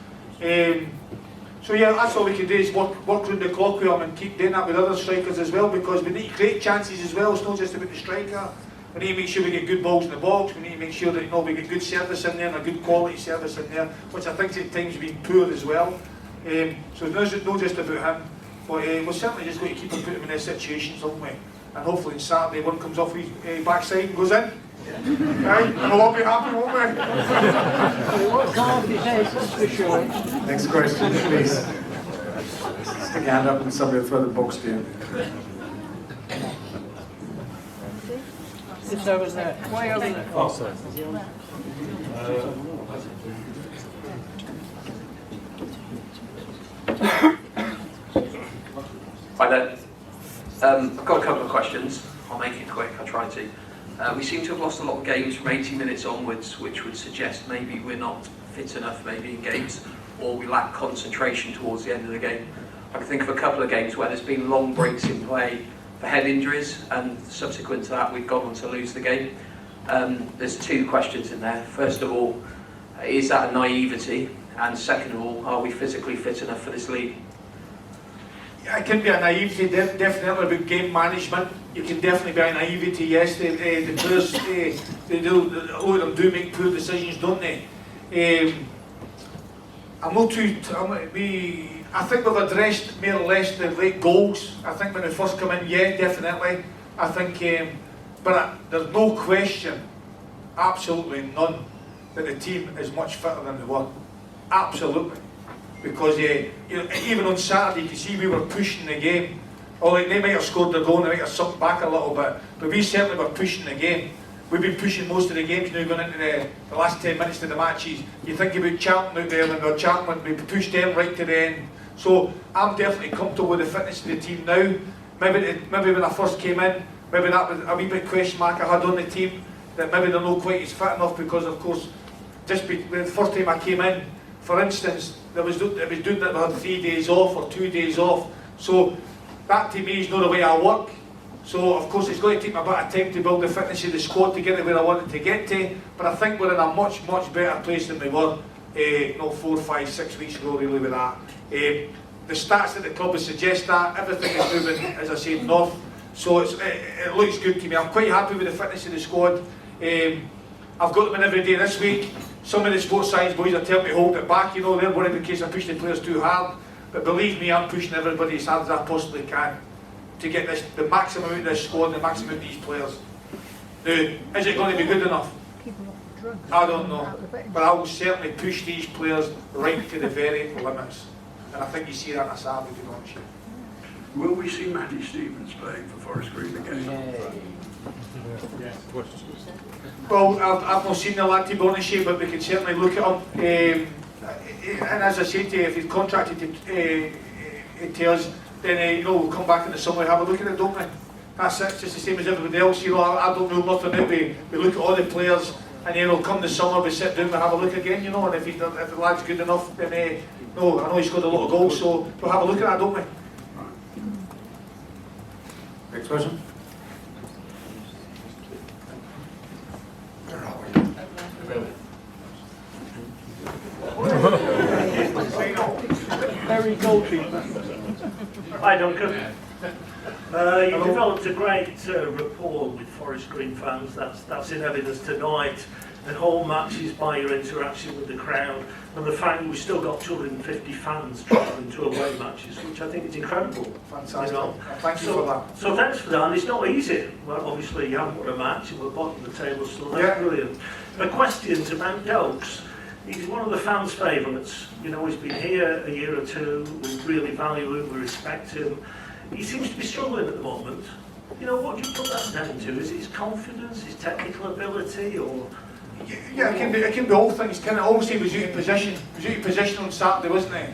So yeah, that's all we can do is work round the clock with him and keep doing that with other strikers as well, because we need to create chances as well. It's not just about the striker. We need to make sure we get good balls in the box. We need to make sure that we get good service in there and a good quality service in there, which I think at times has been poor as well. So it's not just about him, but we're certainly just going to keep on putting him in these situations, haven't we? And hopefully on Saturday one comes off his backside and goes in. Right? And we'll all be happy, won't we? What card is this for sure? Next question, please. Stick your hand up and somebody will throw the box to you. It's over there. Way over there. Oh, sorry. Hi there. I've got a couple of questions. I'll make it quick, I'll try to. We seem to have lost a lot of games from 80 minutes onwards, which would suggest maybe we're not fit enough maybe in games, or we lack concentration towards the end of the game. I can think of a couple of games where there's been long breaks in play for head injuries, and subsequent to that we've gone on to lose the game. There's two questions in there. First of all, is that a naivety? And second of all, are we physically fit enough for this league? It can be a naivety, definitely about game management. You can definitely be a naivety, yes. The players, they do, a lot of them do make poor decisions, don't they? I think we've addressed more or less the late goals. I think when they first come in, yeah, definitely. I think, but there's no question, absolutely none, that the team is much fitter than they were. Absolutely. Because even on Saturday, you can see we were pushing the game. They might have scored the goal and they might have sucked back a little bit, but we certainly were pushing the game. We've been pushing most of the games now going into the last 10 minutes of the matches. You think about Charlton out there, when we were Charlton, we pushed them right to the end. So I'm definitely comfortable with the fitness of the team now. Maybe when I first came in, maybe that was a wee bit question mark I had on the team, that maybe they're not quite as fit enough, because of course, the first time I came in, for instance, it was doing that we had 3 days off or 2 days off. So that to me is not the way I work. So of course it's going to take me a bit of time to build the fitness of the squad to get to where I wanted to get to. But I think we're in a much better place than we were 4, 5, 6 weeks ago really with that. The stats that the club would suggest that everything is moving, as I said, north. So it looks good to me. I'm quite happy with the fitness of the squad. I've got them in every day this week. Some of the sports science boys are telling me to hold it back, they're worried in case I push the players too hard. But believe me, I'm pushing everybody as hard as I possibly can to get the maximum out of this squad and the maximum out of these players. Now, is it going to be good enough? I don't know. But I will certainly push these players right to the very limits. And I think you see that on Saturday, to be honest. Will we see Matty Stevens playing for Forest Green again? Well, I've not seen the lad, to be honest, but we can certainly look at him. And as I said to you, if he's contracted to us, then we'll come back in the summer and have a look at it, don't we? That's it, just the same as everybody else. I don't know nothing about it. We look at all the players, and then it'll come the summer, we sit down and have a look again, and if the lad's good enough, then I know he scored a lot of goals, so we'll have a look at that, don't we? Next question. Very goalkeeper. Hi Duncan. You developed a great rapport with Forest Green fans. That's in evidence tonight. And whole matches by your interaction with the crowd, and the fact we've still got 250 fans travelling to away matches, which I think is incredible. Fantastic. Thank you for that. So thanks for that. And it's not easy. Well, obviously you haven't won a match, and we're bottom of the table, so that's brilliant. The questions about Dokes. He's one of the fans' favourites. He's been here a year or two. We really value him. We respect him. He seems to be struggling at the moment. What do you put that down to? Is it his confidence, his technical ability, or? Yeah, it can be all things. Obviously, he was out of position. He was out of position on Saturday, wasn't he?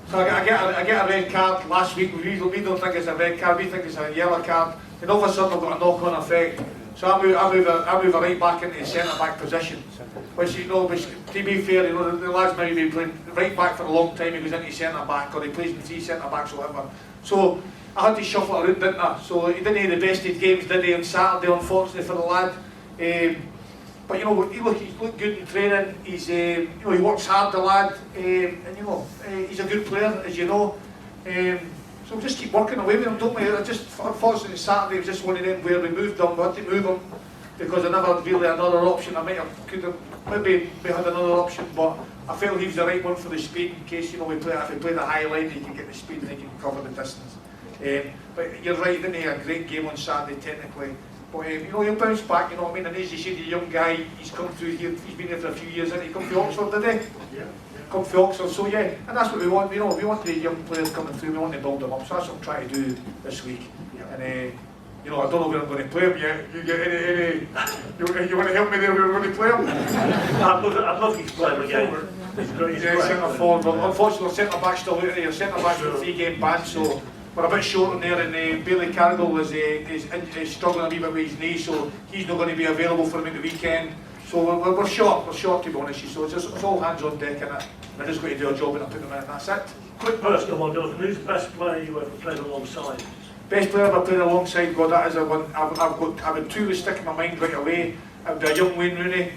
So I get a red card last week. We don't think it's a red card. We think it's a yellow card. And all of a sudden, I've got a knock-on effect. So I move her right back into the centre-back position. Which, to be fair, the lad's maybe been playing right back for a long time. He goes into centre-back, or he plays in 3 centre-backs or whatever. So I had to shuffle it around, didn't I? So he didn't have the best of games, did he, on Saturday, unfortunately for the lad. But he looked good in training. He works hard, the lad, and he's a good player, as you know. So we just keep working away with him, don't we? Unfortunately, Saturday was just one of them where we moved him. We had to move him because I never had really another option. Maybe we had another option, but I felt he was the right one for the speed in case if we play the high line, he can get the speed and he can cover the distance. But you're right, didn't he? A great game on Saturday technically. But he'll bounce back, And as you said, the young guy, he's come through here, he's been here for a few years, and he come to Oxford, did he? Yeah. Come to Oxford, so yeah, and that's what we want, we want the young players coming through, we want to build them up, so that's what I'm trying to do this week. Yeah. And you know, I don't know where I'm going to play him yet. You get any you want to help me there where we're going to play him? I'd love you to play him again. He's great. Yeah, centre forward. Well, unfortunately, centre back's still out there. Centre back's got 3-game ban, so we're a bit short on there. And Bailey Cargill is struggling a wee bit with his knee, so he's not going to be available for him at the weekend. So we're short. We're short, to be honest. So it's all hands on deck, and I just got to do a job and I put them in, and that's it. Quick personal one, Duncan. Who's the best player you ever played alongside? Best player I've ever played alongside, God, that is a one. I've had two that stick in my mind right away. It would be a young Wayne Rooney.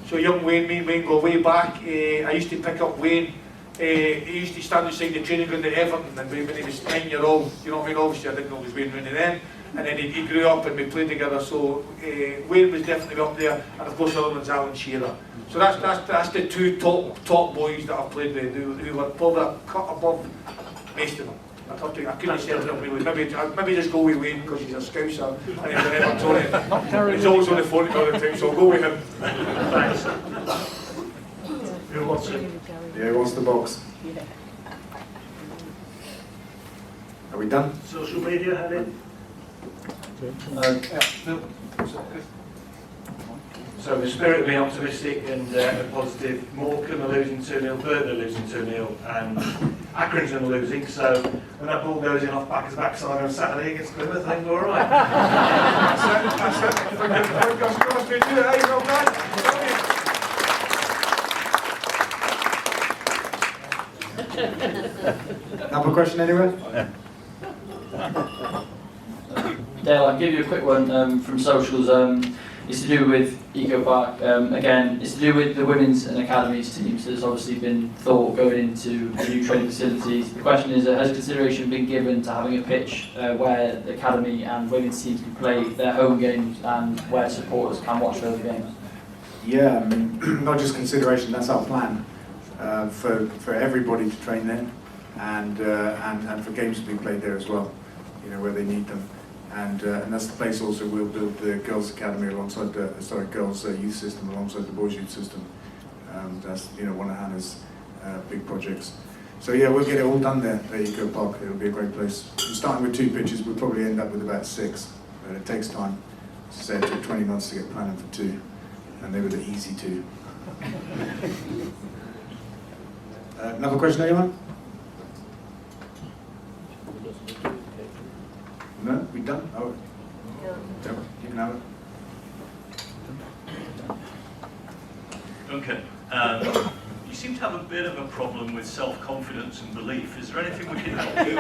So young Wayne, me and Wayne go way back. I used to pick up Wayne. He used to stand outside the training ground at Everton, and when he was 9-year-old, you know what I mean, obviously I didn't know it was Wayne Rooney then, and then he grew up and we played together, so Wayne was definitely up there, and of course the other one's Alan Shearer. So that's the two top boys that I've played with, who were probably a cut above most of them. I couldn't say them really. Maybe just go with Wayne because he's a Scouser and he's an Evertonian. He's always on the phone all the time, so I'll go with him. Thanks. Who wants it? Yeah, who wants the box? Are we done? Social media, Helen? So in the spirit of being optimistic and positive, Morecambe are losing 2-0, Burton are losing 2-0, and Accrington are losing. So when that ball goes in off Backer's backside on Saturday against Plymouth, I think we're all right. Another question anyway? Dale, I'll give you a quick one from socials. It's to do with Eco Park. Again, it's to do with the women's and academies teams. There's obviously been thought going into the new training facilities. The question is, has consideration been given to having a pitch where the academy and women's teams can play their home games and where supporters can watch those games? Yeah, I mean, not just consideration, that's our plan for everybody to train there and for games to be played there as well, you know, where they need them. And that's the place also we'll build the girls' academy alongside the girls' youth system alongside the boys' youth system. That's, you know, one of Hannah's big projects. So yeah, we'll get it all done there at Eco Park. It'll be a great place. Starting with 2 pitches, we'll probably end up with about 6, but it takes time. As I said, it took 20 months to get planning for 2, and they were the easy 2. Another question, anyone? No, we done? Oh, yeah, you can have it. Duncan, you seem to have a bit of a problem with self-confidence and belief. Is there anything we can help you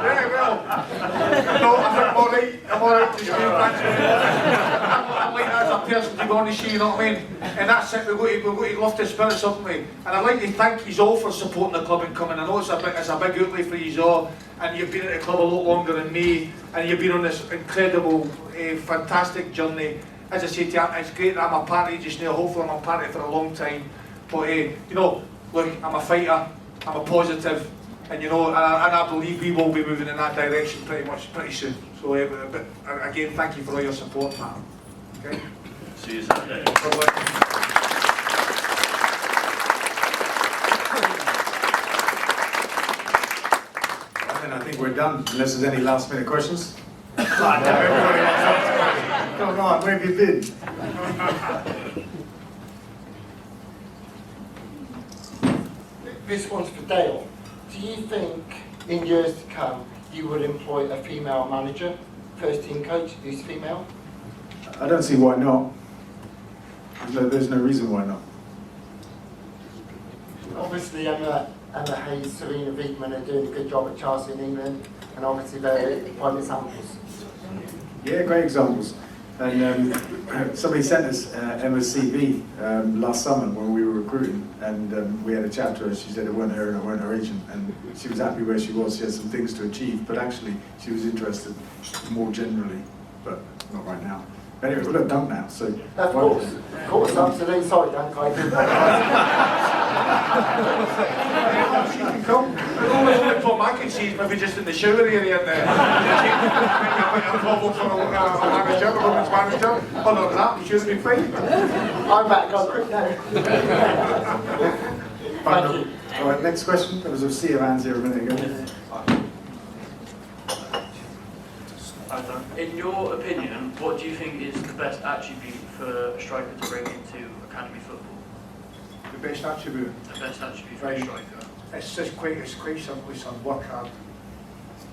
Yeah, well, no, I'm alright to I'm like that as a person, to be honest, you know what I mean? And that's it, we've got to lift the spirits, haven't we? And I'd like to thank you all for supporting the club and coming. I know it's a big outlay for you all, and you've been at the club a lot longer than me, and you've been on this incredible, fantastic journey. As I say to you, it's great that I'm a part of it just now. Hopefully I'm a part of it for a long time. But, you know, look, I'm a fighter, I'm a positive, and you know, and I believe we will be moving in that direction pretty soon. So, but again, thank you for all your support, Matt. Okay. See you Saturday. And I think we're done, unless there's any last minute questions. Come on, where have you been? This one's for Dale. Do you think in years to come you will employ a female manager, first team coach who's female? I don't see why not. There's no reason why not. Obviously Emma Hayes, Serena Wiedmann are doing a good job at Chelsea in England, and obviously they're prime examples. Yeah, great examples. And somebody sent us Emma's CV last summer when we were recruiting, and we had a chat to her. She said it weren't her and it weren't her agent, and she was happy where she was. She had some things to achieve, but actually she was interested more generally, but not right now. Anyway, we've got Dunk now, so... Of course, absolutely. Sorry, Dunk, I didn't. She can come. I always want to put mac and cheese, maybe just in the shower area and a problem for a manager, a women's manager. Other than that, we should have been fine. I'm back, go quick now. Thank you. All right, next question. There was a sea of hands here a minute ago. In your opinion, what do you think is the best attribute for a striker to bring into academy football? The best attribute? The best attribute for a striker? It's quite simple, son. Work hard.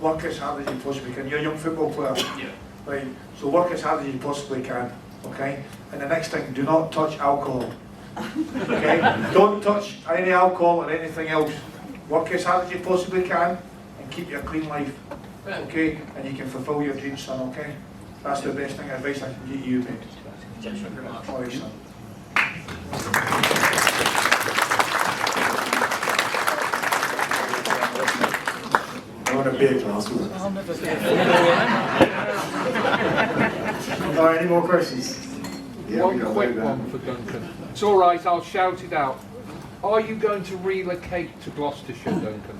Work as hard as you possibly can. You're a young football player. Yeah. Right. So work as hard as you possibly can. Okay? And the next thing, do not touch alcohol. Okay? Don't touch any alcohol or anything else. Work as hard as you possibly can and keep your clean life. Okay? And you can fulfill your dreams, son, okay? That's the best advice I can give you, mate. Thank you very much. All right, son. I want a beer glass with it. I'll never be. All right, any more questions? Yeah, One quick one for Duncan. It's all right, I'll shout it out. Are you going to relocate to Gloucestershire, Duncan?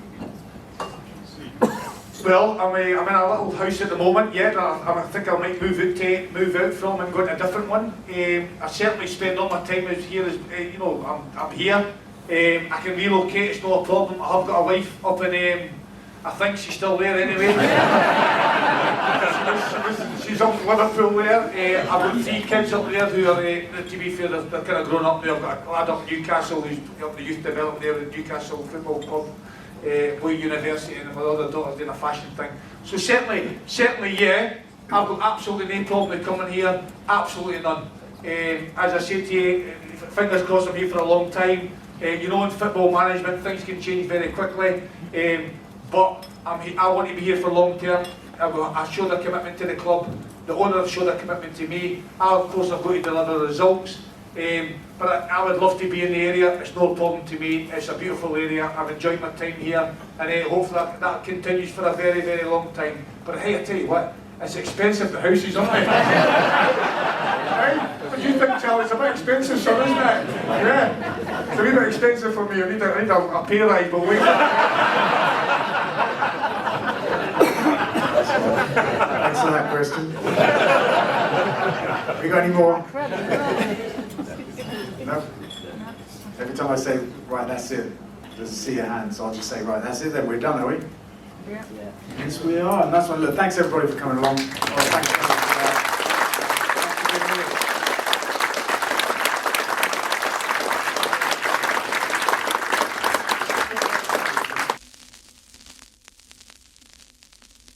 Well, I'm in a little house at the moment, yeah, I think I might move out from and go to a different one. I certainly spend all my time out here, you know, I'm here. I can relocate, it's not a problem. I've got a wife up in, I think she's still there anyway. She's up in Liverpool there. I've got 3 kids up there who are, to be fair, they're kind of grown up there. I've got a lad up in Newcastle who's up the youth development there at Newcastle Football Club. Boy University, and my other daughter's doing a fashion thing. So certainly, yeah, I've got absolutely no problem with coming here, absolutely none. As I said to you, fingers crossed I'm here for a long time. You know, in football management, things can change very quickly, but I want to be here for long term. I showed a commitment to the club, the owner have showed a commitment to me. Of course, I've got to deliver results. But I would love to be in the area. It's no problem to me. It's a beautiful area. I've enjoyed my time here, and hopefully that continues for a very, very long time. But hey, I tell you what, it's expensive, the houses, aren't they? Hey, what do you think, Charlie? It's a bit expensive, son, isn't it? Yeah, it's a wee bit expensive for me. I need a pay rise, but wait. Thanks for that question. Have you got any more? No? Every time I say, right, that's it, there's a sea of hands, so I'll just say, right, that's it, then we're done, are we? Yeah. Yes, we are. And that's one. Look, thanks everybody for coming along. Oh, thanks.